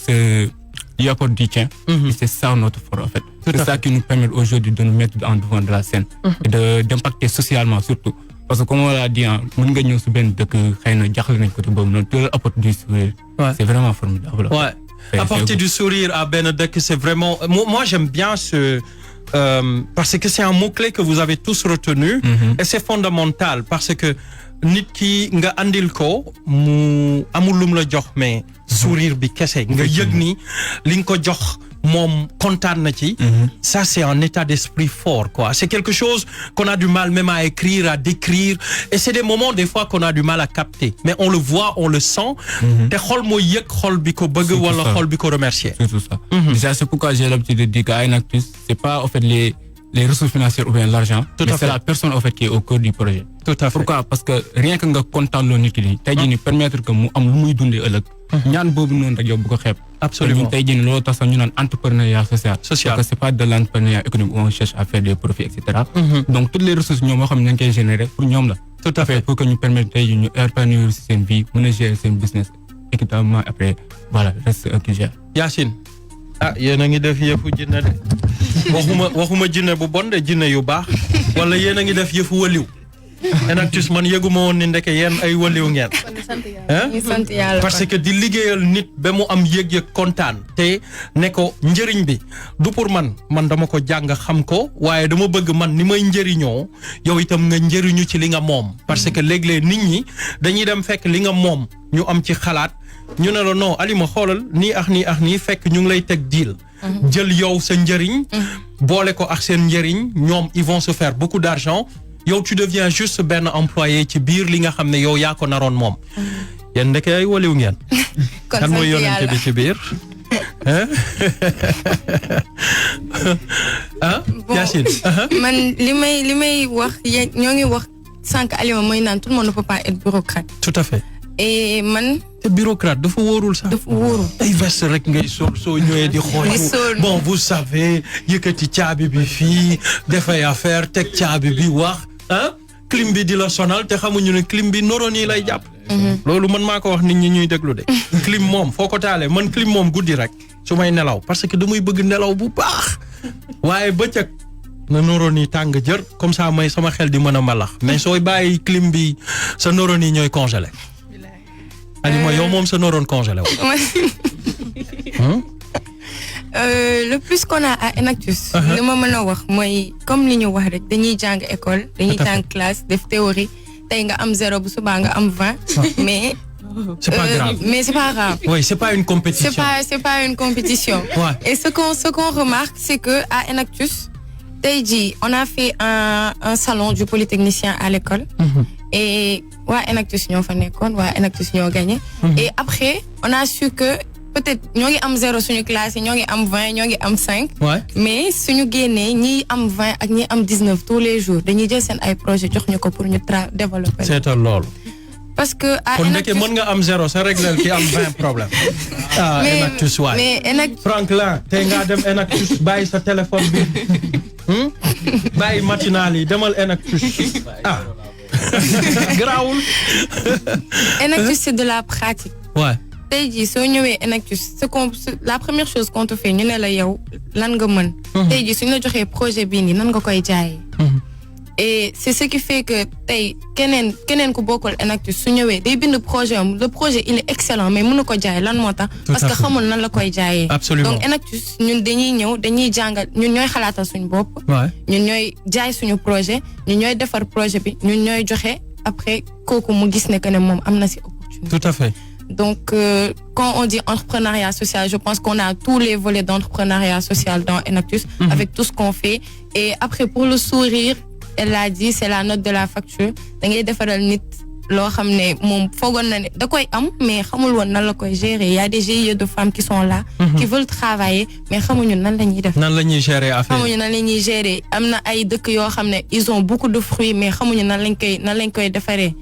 S2: y apporte du tien. Et c'est ça notre force en fait. C'est ça qui nous permet aujourd'hui de nous mettre en devant de la scène. Et d'impacter socialement surtout. Parce que comme on l'a dit, mën nga ñëw si benn dëkk xëy na jaxle nañ côté boobu noonu te apporter du sourire. C'est vraiment formidable.
S1: Apporter du sourire à benn dëkk, c'est vraiment. Moi, j'aime bien ce. Parce que c'est un mot-clé que vous avez tous retenu. Et c'est fondamental parce que nit ki nga andil ko mu amul lum la jox mais sourire bi kese nga yëg ni li nga ko jox moom kontaan na ci. Ça c'est un état d'esprit fort quoi. C'est quelque chose qu'on a du mal même à écrire, à décrire et c'est des moments des fois qu'on a du mal à capter mais on le voit, on le sent. te xol mooy yëg xol bi ko bëgg wala xol bi ko remercier.
S2: C'est tout ça. Déjà c'est pourquoi j'ai l'habitude de dire qu'à Enactus c'est pas en fait les ressources financières ou bien l'argent, mais c'est la personne en fait qui est au cœur du projet.
S1: Tout à fait.
S2: Pourquoi? Parce que rien que nga kontaan loo nit ki tey jii nii permettre que mu am lu muy dundee ëllëg. ñaan boobu noonu rek yow bu ko xeeb.
S1: Absolument.
S2: tey jii nii loolu tax sax ñu naan entrepreneuriat social. Parce que c'est pas de l'entrepreneuriat économique où on cherche à faire des profits etc. Donc toutes les ressources ñoom moo xam ne dañ koy générer pour ñoom la.
S1: Tout à fait.
S2: Pour que ñu permettre tey jii ñu épanouir si seen vie mën a gérer seen business équitablement après voilà reste un qui gère.
S1: Yacine. Yéen a ngi def yëfu jinne de waxuma jinne bu bon de jinne yu baax wala yéen a ngi def yëfu waliw. Enactus man yëguma woon ni ndeke yéen ay waliw ngeen. Parce que di liggéeyal nit ba mu am yëg-yëg kontaan te ne ko njëriñ bi du pour man dama ko jàng xam ko waaye dama bëgg man ni may njëriñoo yow itam nga njëriñu ci li nga moom. Parce que léeg-léeg nit ñi dañuy dem fekk li nga moom ñu am ci xalaat ñu ne la non Alima xoolal nii ak nii fekk ñu ngi lay teg deal. jël yow sa njëriñ. boole ko ak seen njëriñ ñoom ils vont se faire beaucoup d'argent yow tu deviens juste benn employé ci biir li nga xam ne yow yaa ko naroon moom. yéen ndeke ay waliw ngeen. kan mooy yonente bi ci biir. Yacine.
S3: man li may wax ñoo ngi wax sànq Alima mooy naan tout le monde ne peut pas être bureaucrate.
S1: tout à fait.
S3: et man.
S1: te bureaucrate dafa wóorul sax.
S3: dafa wóorul.
S1: ay veste rek ngay sol soo ñëwee di xool. bon vous savez yëkkati caabi bi fii dafay affaire teg caabi bi wax clim bi di la sonal te xamuñu ne clim bi noroon yi lay jàpp. loolu man maa ko wax nit ñi ñuy déglu de. clim moom foo ko taalee man clim moom guddi rek su may nelaw parce que damay bëgg nelaw bu baax waaye bëccëg na noroon yi tàng jër comme ça may sama xel di mën a malax mais sooy bàyyi clim bi sa noroon yi ñooy congelé. Alima yow moom sa noroon congelé wu.
S3: le plus qu'on a à Enactus. li ma mën a wax mooy comme li ñu wax rek dañuy jàng école. dañuy jàng classe def théorie tey nga am 0 bu subaa nga am 20. mais.
S1: c'est pas grave.
S3: mais c'est pas grave.
S1: oui c'est pas une compétition.
S3: c'est pas une compétition.
S1: Ouais.
S3: Et ce qu'on remarque c'est que à Enactus tey jii on a fait un salon du polytechnicien à l'école. Et waa Enactus ñoo fa nekkoon waa Enactus ñoo gagné. Et après on a su que peut-être ñoo ngi am 0 suñu classe yi ñoo ngi am 20 ñoo ngi am 5. mais suñu génnee ñi am 20 ak ñi am 19 tous les jours dañuy jël seen ay projet jox ñu ko pour ñu développer.
S1: c'est loolu.
S3: parce que à
S1: kon nekkee mën nga am 0 sa réglal ki am 20 problème. Enactus waay
S3: mais Enactus.
S1: Franklin tey ngaa dem Enactus bàyyi sa téléphone bi bàyyi matinal yi demal Enactus grawul.
S3: Enactus c'est de la pratique.
S1: Ouais.
S3: tey jii soo ñëwee Enactus la première chose qu'on te fait ñu ne la yow lan nga mën. tey jii suñu la joxee projet bii nii nan nga koy jaayee. et c'est ce qui fait que tey keneen ku bokkul Enactus su ñëwee day bind projet am le projet il est excellent mais mënu ko jaay lan moo tax. parce que xamul nan la koy jaayee.
S1: absolument
S3: donc Enactus ñun dañuy ñëw dañuy jàngal ñun ñooy xalaatal suñu bopp. ñun ñooy jaay suñu projet ñun ñooy defar projet bi ñun ñooy joxe après kooku mu gis ne que ne moom am na ci opportunité.
S1: tout à fait.
S3: Donc, quand on dit entrepreneuriat social, je pense qu'on a tous les volets d'entrepreneuriat social dans Enactus, avec tout ce qu'on fait. Et après, pour le sourire, elle l'a dit, c'est la note de la facture. Da ngay defaral nit loo xam ne moom foogoon na ne da koy am mais xamul woon nan la koy gérer. Il y a des GIE de femmes qui sont là, qui veulent travailler mais xamuñu nan la ñuy def.
S1: nan la ñuy gérer affaire
S3: xamuñu nan la ñuy gérer. am na ay dëkk yoo xam ne ils ont beaucoup de fruits mais xamuñu nan lañ koy defaree.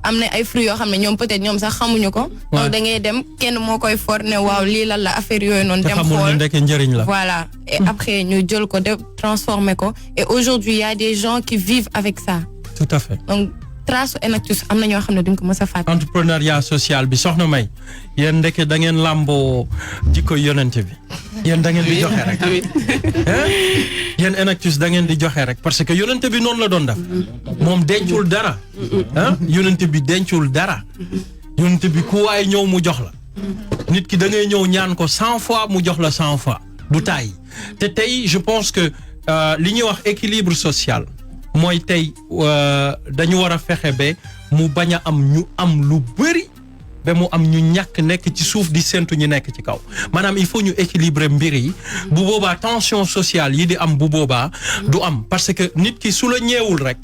S3: am na ay fruits yoo xam ne ñoom peut-être ñoom sax xamuñu ko. donc da ngay dem kenn moo koy for ne waaw lii lan la affaire yooyu noonu. dem xool
S1: xamul ndeke njëriñ la.
S3: voilà et après ñu jël ko transformer ko et aujourd'hui il y a des gens qui vivent avec ça.
S1: tout à fait.
S3: donc trace Enactus am na ñoo xam ne duñ ko mës a fàtte.
S1: entrepreneuriat social bi soxna May yéen ndeke da ngeen làmboo jikko yonente bi yéen da ngeen di joxe rek. yéen Enactus da ngeen di joxe rek parce que yonente bi noonu la doon def. moom dencul dara. yonente bi dencul dara. yonente bi ku waay ñëw mu jox la. nit ki da ngay ñëw ñaan ko 100 fois mu jox la 100 fois du taay te tey je pense que li ñuy wax équilibre social. mooy tey dañu war a fexe ba mu bañ a am ñu am lu bëri ba mu am ñu ñàkk nekk ci suuf di séntu ñu nekk ci kaw maanaam il faut ñu équilibrer mbir yi bu boobaa tension sociale yi di am bu boobaa du am parce que nit ki su la ñeewul rek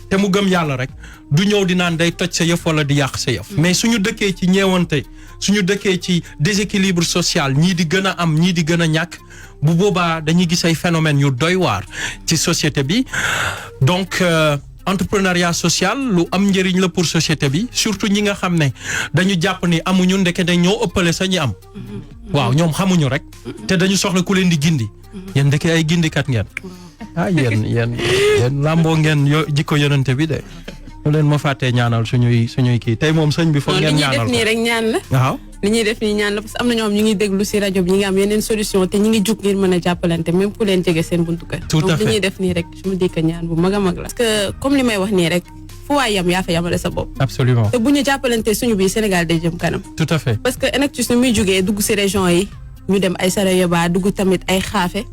S1: te mu gëm yàlla rek du ñëw di naan day toj sa yëf wala di yàq sa yëf mais suñu dëkkee ci ñeewante suñu dëkkee ci déséquilibre social ñii di gën a am ñii di gën a ñàkk bu boobaa dañuy gis ay phénomènes yu doy waar ci société bi donc entrepreneuriat social lu am njëriñ la pour société bi surtout ñi nga xam ne dañu jàpp ni amuñu ndeke dañ ñoo ëppale sa ñi am waaw ñoom xamuñu rek te dañu soxla ku leen di gindi yéen ndeke ay gindikat ngeen yéen làmboo ngeen jikko yonente bi de ñu leen ma fàttee ñaanal suñuy kii tey moom sëñ bi foog ngeen ñaanal ko
S4: li ñuy def nii rek ñaan la
S1: waaw
S4: li ñuy def nii ñaan la parce que am na ñoo xam ñu ngi déglu si rajo bi ñi ngi am yeneen solution te ñi ngi jug ngir mën a jàppalante même pour leen jege seen buntu kër
S1: tout à fait
S4: donc li ñuy def nii rek je me dis que ñaan bu mag a mag la parce que comme li may wax nii rek fu waay yam yaa fa yamale sa bopp
S1: absolument
S4: te bu ñu jàppalante suñu biir Sénégal day jëm kanam
S1: tout à fait
S4: parce que Enactus ni muy jugee dugg si région yi ñu dem ay Sarayoba dugg tamit ay Xaafe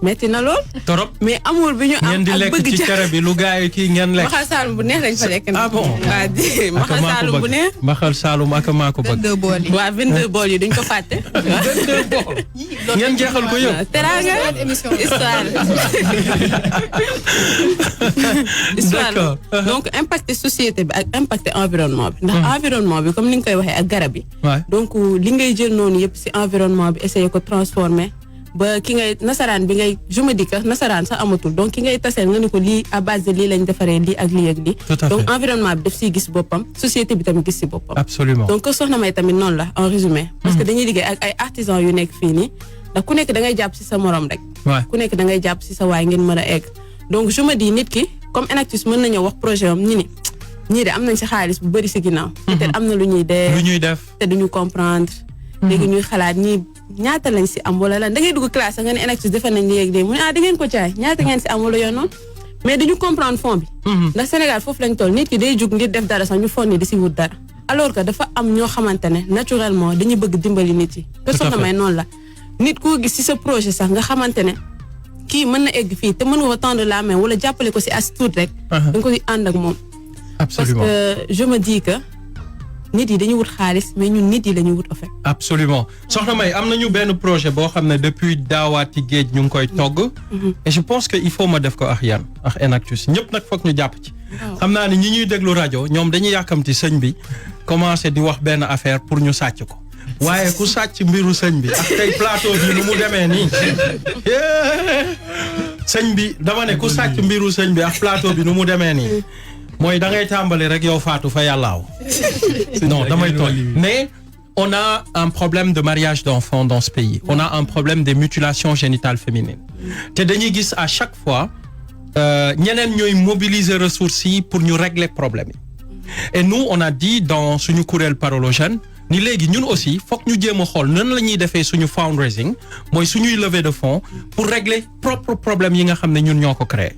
S4: metti na lool.
S1: torop
S4: mais amour bi ñu am
S1: ngeen di lekk ci cere bi lu gaay kii ngeen lekk.
S4: Maxal Saalum bu neex lañ fa lekk.
S1: ah bon
S4: waaw di Maxal Saalum bu neex.
S1: Maxal Saalum ak maa ko bëgg.
S5: 22 bool yi.
S4: waaw 22 bool yi duñ ko fàtte.
S1: 22 bool. ngeen jeexal ko yëpp.
S4: teraanga histoire. histoire donc impacté société bi ak impacté environnement bi. ndax environnement bi comme ni nga koy waxee ak garab yi. donc li ngay jël noonu yëpp si environnement bi essayer ko transformer ba ki ngay nasaraan bi ngay je me dis que nasaraan sax amatul donc ki ngay taseel nga ni ko lii à base de lii lañ defaree lii ak lii ak lii. donc environnement bi daf siy gis boppam société bi tamit gis si boppam.
S1: absolument
S4: donc soxna May tamit noonu la en résumé. parce que dañuy liggéey ak ay artisans yu nekk fii nii ndax ku nekk da ngay jàpp si sa morom rek. ku nekk da ngay jàpp si sa waay ngeen mën a egg. donc je me dis nit ki comme Enactus mën nañoo wax projet am ñi ni ñii de am nañ si xaalis bu bëri si ginnaaw. peut-être am na lu ñuy def te duñu comprendre. léegi ñuy xalaat ñii ñaata lañ si am wala lan da ngay dugg classe nga ne Enactus defal nañ léegi de mu ne da ngeen ko caay ñaata ngeen si am wala yoon noonu mais dañu comprendre fond bi. ndax Sénégal foofu lañ toll nit ki day jug ngir def dara sax ñu foog ni di si wut dara. alors que dafa am ñoo xamante ne naturellement dañuy bëgg dimbali nit yi. te soxna May noonu la nit koo gis si sa projet sax nga xamante ne kii mën na egg fii te mën nga ko tendre la main wala jàppale ko si as tuut rek. da nga ko di ànd ak moom.
S1: absolument
S4: parce que je me dis que. nit yi dañuy wut xaalis mais ñun nit yi lañuy wut en fait.
S1: absolument soxna May am nañu benn projet boo xam ne depuis daawaati géej ñu ngi koy togg. et je pense que il faut ma def ko ak yan ak Enactus ñëpp nag foog ñu jàpp ci. xam naa ne ñi ñuy déglu rajo ñoom dañuy yàkkamti sëñ bi commencé di wax benn affaire pour ñu sàcc ko waaye ku sàcc mbiru sëñ bi ak tey plateau bi nu mu demee nii sëñ bi dama ne ku sàcc mbiru sëñ bi ak plateau bi nu mu demee nii. mooy da ngay tàmbali rek yow faatu fa yàllaaw. non damay toll mais on a un problème de mariage d'enfants dans ce pays. On a un problème de mutilation génitale féminine. te dañuy gis à chaque fois ñeneen ñooy mobiliser ressources yi pour ñu régler problème yi. et nous on a dit dans suñu kuréel Parole aux jeunes ni léegi ñun aussi foog ñu jéem a xool nan la ñuy defee suñu fundraising mooy suñuy levée de fonds pour régler propre problème yi nga xam ne ñun ñoo ko créé.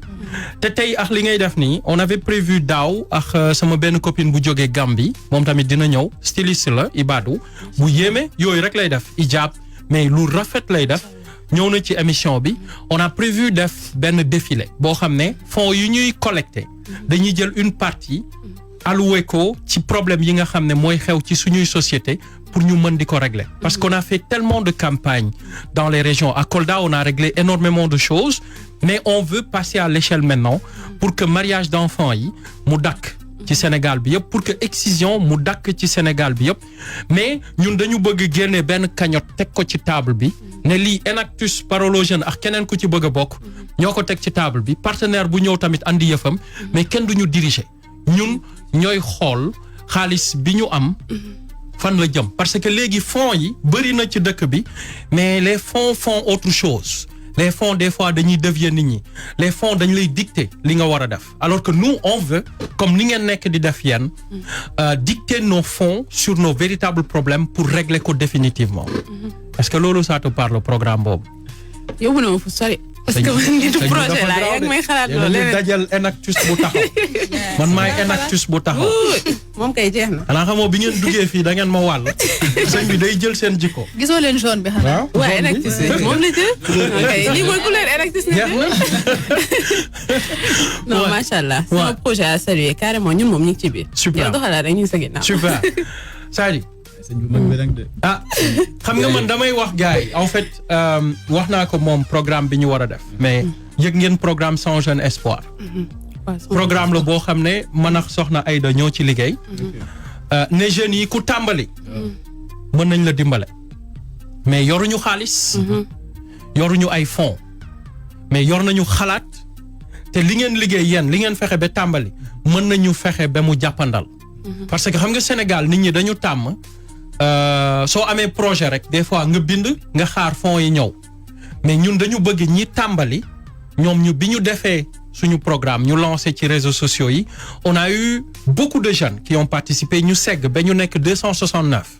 S1: te tey ak li ngay def nii on avait prévu daaw ak sama benn copine bu jógee Gambie moom tamit dina ñëw styliste la Ibadou bu yéeme yooyu rek lay def hijab mais lu rafet lay def ñëw na ci émission bi on a prévu def benn défilé boo xam ne fonds yu ñuy collecté dañuy jël une partie alloué ko ci problème yi nga xam ne mooy xew ci suñuy société pour ñu mën di ko régler parce qu'on a fait tellement de campagnes dans les régions à Kolda on a réglé énormément de choses mais on veut passer à l'échelle maintenant pour que mariage d'enfants yi mu dakk ci Sénégal bi yëpp pour que excision mu dakk ci Sénégal bi yëpp mais ñun dañu bëgg génne benn cagnotte teg ko ci table bi ne lii Enactus Parole aux jeunes ak keneen ku ci bëgg a bokk ñoo ko teg ci table bi partenaire bu ñëw tamit andi yëfam mais kenn duñu diriger ñun ñooy xool xaalis bi ñu am fan la jëm parce que léegi fonds yi bëri na ci dëkk bi mais les fonds font autre chose les fonds des fois dañuy dévier nit ñi les fonds dañ lay dicter li nga war a def alors que nous on veut comme ni ngeen nekk di def yéen dicter nos fonds sur nos véritables problèmes pour régler ko définitivement est-ce que loolu ça te parle programme boobu
S4: yóbbu na ma fu sori parce que man nitu projet laa yaa ngi may xalaat loolu leneen
S1: dajal Enactus bu taxaw man maay Enactus bu taxaw
S4: moom kay jeex na
S1: xanaa xamoo bi ngeen duggee fii da ngeen ma wàll sëñ bi day jël seen jikko
S5: gisoo leen jaune bi xanaa
S4: waaw Enactus moom la jël ok lii mooy couleur Enactus na non macha allah sama projet à saluer carrément ñun moom ñu ngi ci biir
S1: super
S4: yow doxalaat rek ñu ngi sa ginnaaw
S1: super Sadi ah xam nga man damay wax gars yi en fait wax naa ko moom programme bi ñu war a def mais yëg ngeen programme Sans Jeune Espoir programme la boo xam ne man ak soxna Aïda ñoo ci liggéey ne jeunes yi ku tàmbali mën nañ la dimbale mais yoruñu xaalis yoruñu ay fonds mais yor nañu xalaat te li ngeen liggéey yéen li ngeen fexe ba tàmbali mën nañu fexe ba mu jàppandal parce que xam nga Sénégal nit ñi dañu tàmm soo amee projet rek des fois nga bind nga xaar fonds yi ñëw mais ñun dañu bëgg ñi tàmbali ñoom ñu bi ñu defee suñu programme ñu lancé ci réseaux sociaux yi on a eu beaucoup de jeunes qui ont participé ñu segg ba ñu nekk 269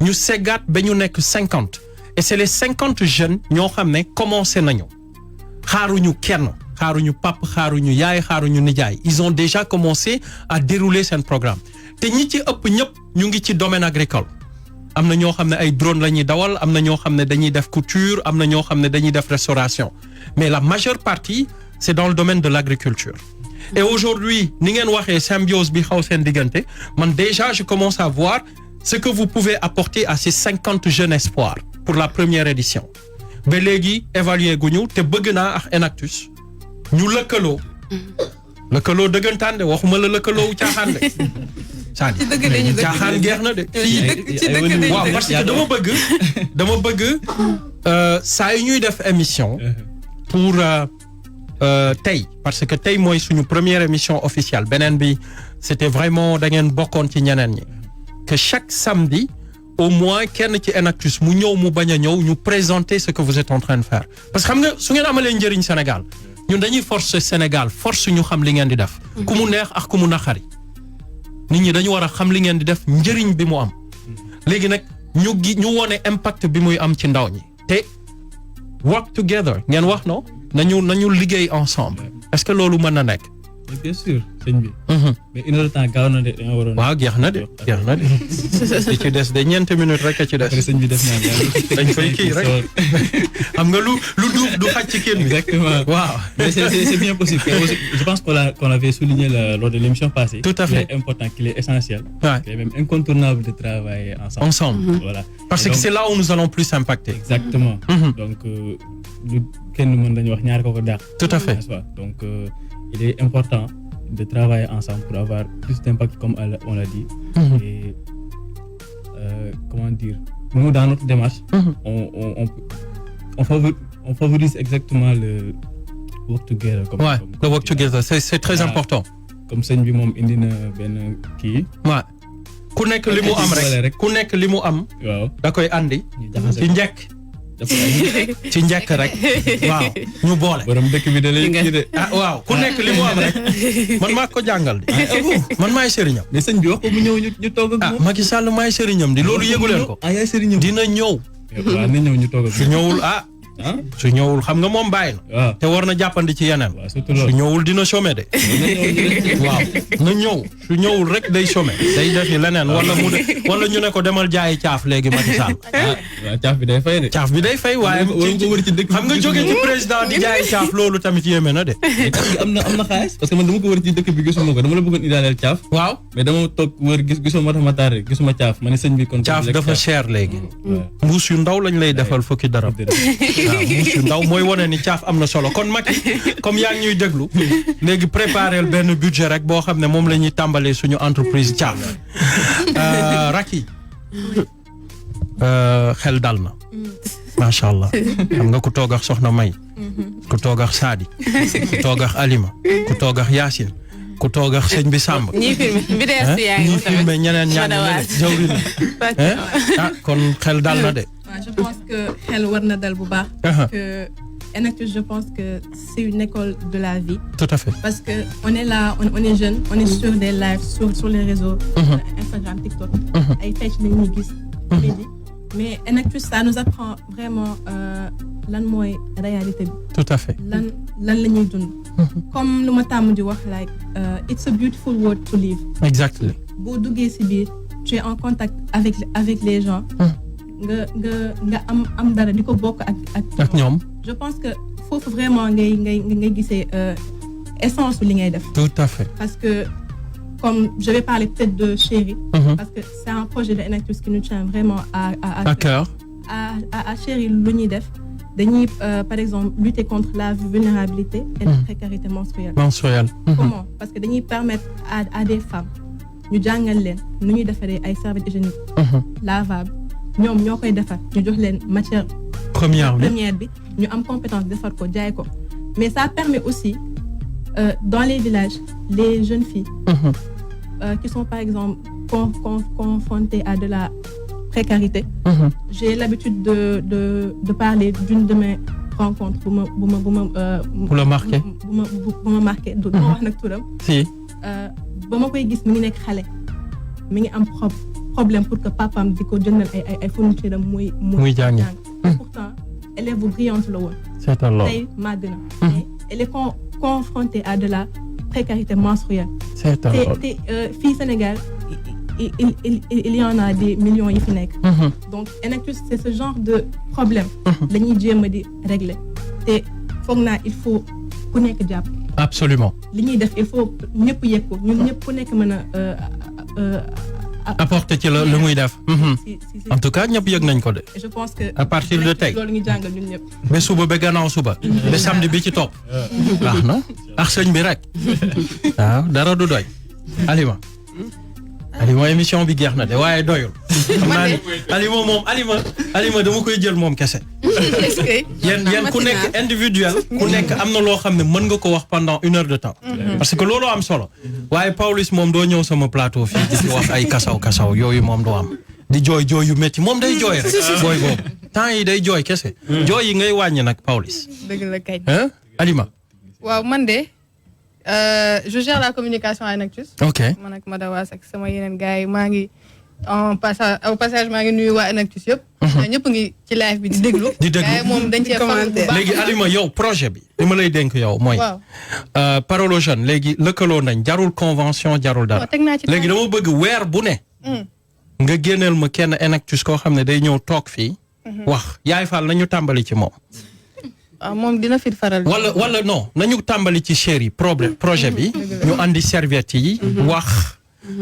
S1: ñu seggaat ba ñu nekk 50 et c'est les 50 jeunes ñoo xam ne commencé nañu xaaruñu kenn xaaruñu pap xaaruñu yaay xaaruñu nijaay ils ont déjà commencé à dérouler seen programme te ñi ci ëpp ñëpp ñu ngi ci domaine agricole am na ñoo xam ne ay drone la ñuy dawal am na ñoo xam ne dañuy def couture am na ñoo xam ne dañuy def restauration mais la majeure partie c'est dans le domaine de l'agriculture. Et aujourd'hui ni ngeen waxee symbiose bi xaw seen diggante man déjà je commence à voir ce que vous pouvez apporter à ces 50 jeunes espoirs pour la première édition ba léegi évaluer guñu te bëgg naa ak Enactus ñu lëkkaloo dëggantaan de waxuma la lëkkaloo caaxaan de Sadi caaxaan geex na de waaw parce que dama bëgg saa yu ñuy def émission pour tey parce que tey mooy suñu première émission officielle beneen bi c'était vraiment da ngeen bokkoon ci ñeneen ñi que chaque samedi au moins kenn ci Enactus mu ñëw mu bañ a ñëw ñu présenter ce que vous êtes en train de faire parce que xam nga su ngeen amalee njëriñ Sénégal ñun dañuy force Sénégal force ñu xam li ngeen di def ku mu neex ak ku mu naqari nit ñi dañu war a xam li ngeen di def njëriñ bi mu am léegi nag ñu wone impact bi muy am ci ndaw ñi te work together ngeen wax no nañu liggéey ensemble est-ce que loolu mën na nekk
S6: bien sûr sëñ bi mais une heure de temps gaaw na de da nga waroon
S1: waaw jeex na de li ci des de ñeenti minutes rek a ci des
S6: sëñ bi def naa
S1: dañ fay kii rek xam nga lu duuf du xaj ci kenn
S6: exactement
S1: waaw
S6: mais c'est bien possible je pense qu'on avait souligné lors de l'émission passée
S1: tout à fait
S6: qu'il est important qu'il est essentiel qu'il est même incontournable de travailler ensemble voilà
S1: parce que c'est là où nous allons plus impacter
S6: exactement donc lu kenn mën dañu wax ñaar ko daax
S1: tout à fait
S6: donc il est important de travailler ensemble pour avoir plus d'impact comme on l'a dit et comment dire nous dans notre démarche on favorise exactement le work together
S1: le work together c'est très important
S6: comme sëñ bi moom indi na benn kii
S1: ku nekk li mu am rek ku nekk li mu am
S6: waaw
S1: da koy andi ci njëkk ci njëkk rek waaw ñu boole
S6: borom dëkk bi da lay kii de
S1: waaw ku nekk li mu am rek man maa ko jàngal di man maay sëriñam
S6: mais sëñ bi wax ko mu ñëw ñu toog ak moom
S1: Macky Sall maay sëriñam di loolu yëgu leen ko
S6: yaay sëriñam
S1: dina ñëw
S6: waaw na ñëw ñu toog ak
S1: su ñëwul su ñëwul xam nga moom bàyyi na te war na jàppandi ci yeneen su ñëwul dina chômer de waaw na ñëw su ñëwul rek day chômer day defi leneen wala ñu ne ko demal jaayi caaf léegi Macky Sall
S6: caaf bi day fay de
S1: caaf bi day fay waaye xam nga jóge ci président di jaayi caaf loolu tamit yéeme na de
S6: am na xaalis parce que man dama ko wër ci dëkk bi gisuma ko dama la bëggoon idaaleel caaf
S1: waaw
S6: mais dama toog wër gisuma tax ma tardé gisuma caaf ma ne sëñ bi kon
S1: caaf dafa cher léegi mbuus yu ndaw lañ lay defal fukki dara waaw musu ndaw mooy wane ni caaf am na solo kon Macky comme yaa ngi ñuy déglu léegi préparer benn budget rek boo xam ne moom la ñuy tàmbalee suñu entreprise caaf Racky xel dal na macha allah xam nga ku toog ak Soxna May ku toog ak Sadi ku toog ak Alima ku toog ak Yacine ku toog ak sëñ bi Samba ñii filmé ñeneen ñaan jawri na kon xel dal na de
S5: je pense que xel war na dal bu baax. que Enactus je pense que c'est une école de la vie.
S1: Tout à fait.
S5: Parce que on est là, on est jeune, on est sur des lives, sur les réseaux, Instagram, TikTok. ay fecc nañ ñu gis. mais Enactus ça nous apprend vraiment lan mooy réalité bi.
S1: Tout à fait.
S5: lan la ñuy dund. comme lu ma tàmm di wax like it's a beautiful world to live.
S1: Exactly.
S5: boo duggee ci biir tu es en contact avec les gens. nga am dara di ko bokk ak
S1: ñoom.
S5: je pense que foofu vraiment ngay gisee essence li ngay def.
S1: Tout à fait.
S5: parce que comme je vais parler peut-être de Chéri. parce que c'est un projet de Enactus qui nous tient vraiment à
S1: cœur.
S5: à Chéri lu ñuy def dañuy par exemple lutter contre la vulnérabilité et la précarité menstruelle. Comment? Parce que dañuy permettre à des femmes ñu jàngal leen nu ñuy defaree ay serviettes hygiéniques lavables. ñoom ñoo koy defar ñu jox leen matière première bi ñu am compétence defar ko jaay ko mais ça permet aussi dans les villages les jeunes filles qui sont par exemple confrontées à de la précarité. J'ai l'habitude de parler d'une de mes rencontres bu
S1: la marqué
S5: bu ma marqué du ma wax nag turam
S1: si
S5: ba ma koy gis mi ngi nekk xale mi ngi am problème pour que papaam di ko jëndal ay fourniture am muy jàng. Pourtant élève bu brillante la woon.
S1: C'est alors
S5: tey màgg na. mais elle est confrontée à de la précarité menstruelle.
S1: C'est alors
S5: te fii Sénégal
S4: il y en a des millions yi fi nekk. Donc Enactus c'est ce genre de problème. dañuy jéem a di régler te foog naa il faut ku nekk jàpp.
S1: Absolument.
S4: li ñuy def il faut ñëpp yegg ko ñun ñëpp ku nekk mën a
S1: apporter ci le muy def. En tout cas ñëpp yëg nañ ko de.
S4: Je pense que
S1: à partir de tey
S4: loolu ñu jàngal ñun ñëpp.
S1: ba suba ba gannaaw suba. ba samedi bi ci topp. baax na ak sëñ bi rek. waaw dara du doy. Alima émission bi jeex na de waaye doyul. xam naa ne Alima dama koy jël moom kese.
S3: est-ce que
S1: yéen ku nekk individuel. ku nekk am na loo xam ne mën nga ko wax pendant 1 heure de temps. parce que loolu am solo. waaye Pawlish moom doo ñëw sama plateau fii di wax ay kasaw yooyu moom doo am. di jooy yu métti moom day jooy rek. booy boobu temps yi day jooy kese. jooy yi ngay wàññi nag Pawlish.
S3: dëgg la kay.
S1: Alima.
S5: waaw man de. Je gère la communication à Enactus.
S1: Ok.
S5: Man ak Madawas ak sama yeneen gars yi maa ngi au passage maa ngi nuyu waa Enactus yëpp. ñëpp ngi ci live bi di déglu. gars yi moom dañ cee faral bu baax.
S1: léegi Alima yow projet bi. li ma lay dénk yow mooy. Parole aux jeunes léegi lëkkaloo nañ jarul convention jarul dara. léegi dama bëgg weer bu ne. nga génneel ma kenn Enactus koo xam ne day ñëw toog fii. wax yaay Fall nañu tàmbali ci moom.
S5: moom dina fit faral.
S1: wala non nañu tàmbali ci chéri projet bi. ñu andi serviette yi. wax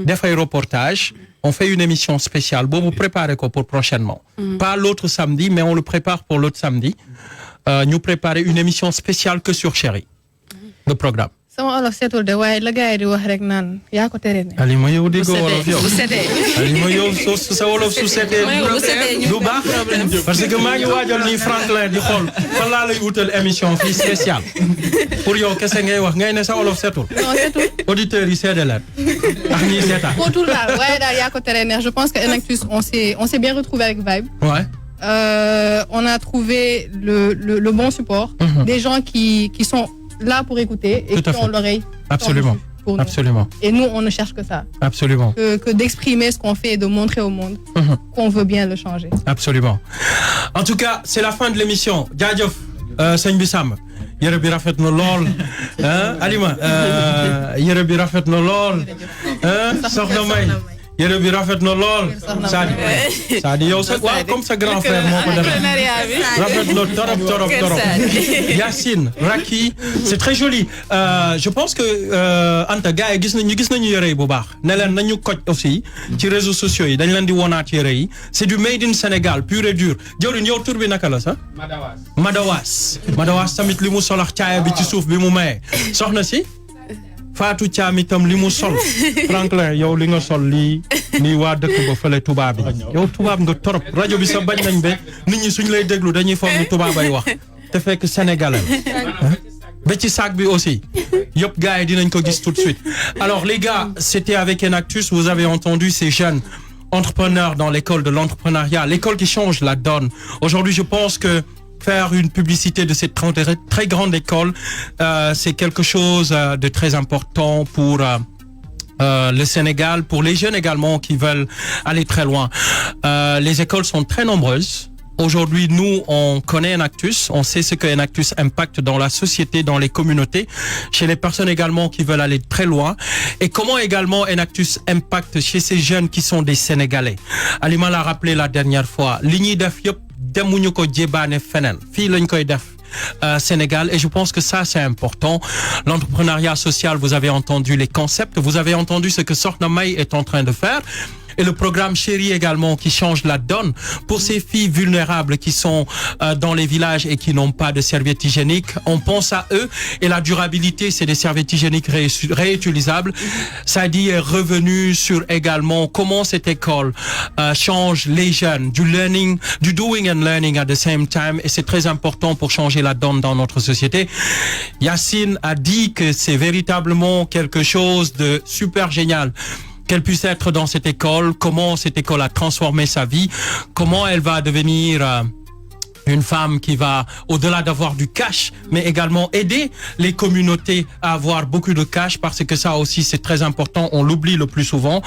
S1: def ay reportage. on fait une émission spéciale boobu préparer ko pour prochainement. pas l'autre samedi mais on le prépare pour l'autre samedi. ñu préparer une émission spéciale que sur chéri. le programme.
S5: sama olof seetul de waaye la gars yi di wax rek naan yaa ko tere ne.
S1: Alima yow di ko wolof yow
S3: bu setee
S1: Alima yow sa wolof su setee du baax parce que maa ngi waajal nii Franklin di xool fan laa lay wutal émission fii spéciale pour yow kese ngay wax ngay ne sa wolof setul.
S5: non setul.
S1: auditeurs yi seede leen ak ñiy seetaan.
S5: Potul daal waaye daal yaa ko tere ne je pense que Enactus on s'est bien retrouvé avec Vibe.
S1: Ouais.
S5: On a trouvé le bon support. Des gens qui sont là pour écouter et qui ont l'oreille.
S1: Absolument.
S5: Pour nous.
S1: Absolument.
S5: Et nous, on ne cherche que ça.
S1: Absolument.
S5: Que d'exprimer ce qu'on fait et de montrer au monde qu'on veut bien le changer.
S1: Absolument. En tout cas, c'est la fin de l'émission. Jaajëf sëñ bi Samb yére bi rafet na lool Alima yére bi rafet na lool soxna May yére bi rafet na lool Sadi yow sa waaw comme sa grand frère moo ko def rafet na torop Yacine Raki c'est très joli je pense que Anta gars yi gis nañu yére yi bu baax ne leen nañu koj aussi ci réseaux sociaux yi dañ leen di wonaat yére yi c'est du made in Sénégal pur et dur jëwriñ yow tur bi naka la sax Madawas tamit li mu solax caaya bi ci suuf bi mu maye soxna si Fatou Thiam itam li mu sol Franklin yow li nga sol lii waa dëkk ba fële tubaab bi yow tubaab nga torop rajo bi sa bañ nañ ba nit ñi suñ lay déglu dañuy foog ni tubaab ay wax te fekk sénégalais ba ci sac bi aussi yëpp gars yi dinañ ko gis tout de suite. Alors les gars, c'était avec Enactus, vous avez entendu ces jeunes entrepreneurs dans l'école de l'entrepreneuriat, l'école qui change la donne. Aujourd'hui, je pense que faire une publicité de cette très grande école, c'est quelque chose de très important pour le Sénégal, pour les jeunes également qui veulent aller très loin. Les écoles sont très nombreuses. Aujourd'hui, nous, on connaît Enactus, on sait ce que Enactus impacte dans la société, dans les communautés, chez les personnes également qui veulent aller très loin, et comment également Enactus impacte chez ces jeunes qui sont des Sénégalais. Alima l'a rappelé la dernière fois, li ñuy def yëpp demuñu ko jébaane feneen fii lañ koy def Sénégal, et je pense que ça c'est important. L'entrepreneuriat social, vous avez entendu les concepts, vous avez entendu ce que Sokhna May est en train de faire. Et le programme Chéri également qui change la donne pour ces filles vulnérables qui sont dans les villages et qui n'ont pas de serviettes hygiéniques. On pense à eux et la durabilité, c'est des serviettes hygiéniques réutilisables. Sadi est revenu sur également comment cette école change les jeunes, du doing and learning at the same time, et c'est très important pour changer la donne dans notre société. Yacine a dit que c'est véritablement quelque chose de super génial qu'elle puisse être dans cette école, comment cette école a transformé sa vie, comment elle va devenir Une femme qui va, au-delà d'avoir du cash, mais également aider les communautés à avoir beaucoup de cash, parce que ça aussi c'est très important, on l'oublie le plus souvent.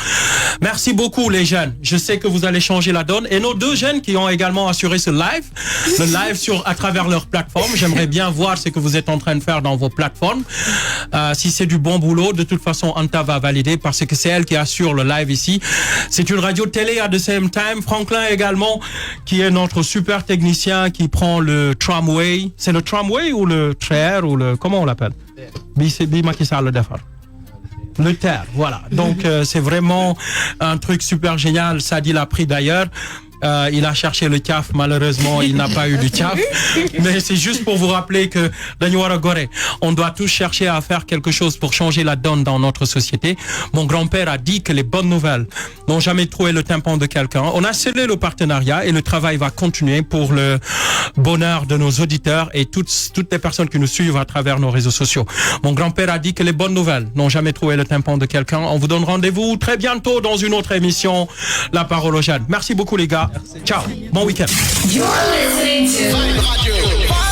S1: Merci beaucoup les jeunes, je sais que vous allez changer la donne. Et nos deux jeunes qui ont également assuré ce live, le live à travers leur plateforme, j'aimerais bien voir ce que vous êtes en train de faire dans vos plateformes. Si c'est du bon boulot, de toute façon Anta va valider, parce que c'est elle qui assure le live ici. C'est une radio télé à the same time. Franklin également, qui est notre super technicien, qui prend le tramway. C'est le tramway ou le TER ou le... Comment on l'appelle? Le TER, voilà. Donc, c'est vraiment un truc super génial. Sadil l'a pris d'ailleurs. Il a cherché le CAF, malheureusement, il n'a pas eu du CAF. Mais c'est juste pour vous rappeler que on doit tous chercher à faire quelque chose pour changer la donne dans notre société. Mon grand-père a dit que les bonnes nouvelles n'ont jamais trouvé le tympan de quelqu'un. On a scellé le partenariat et le travail va continuer pour le bonheur de nos auditeurs et toutes les personnes qui nous suivent à travers nos réseaux sociaux. Mon grand-père a dit que les bonnes nouvelles n'ont jamais trouvé le tympan de quelqu'un. On vous donne rendez-vous très bientôt dans une autre émission, La Parole aux Jeunes. Merci beaucoup les gars. Ciao, bon week-end.
S7: You're listening to Vibe Radio.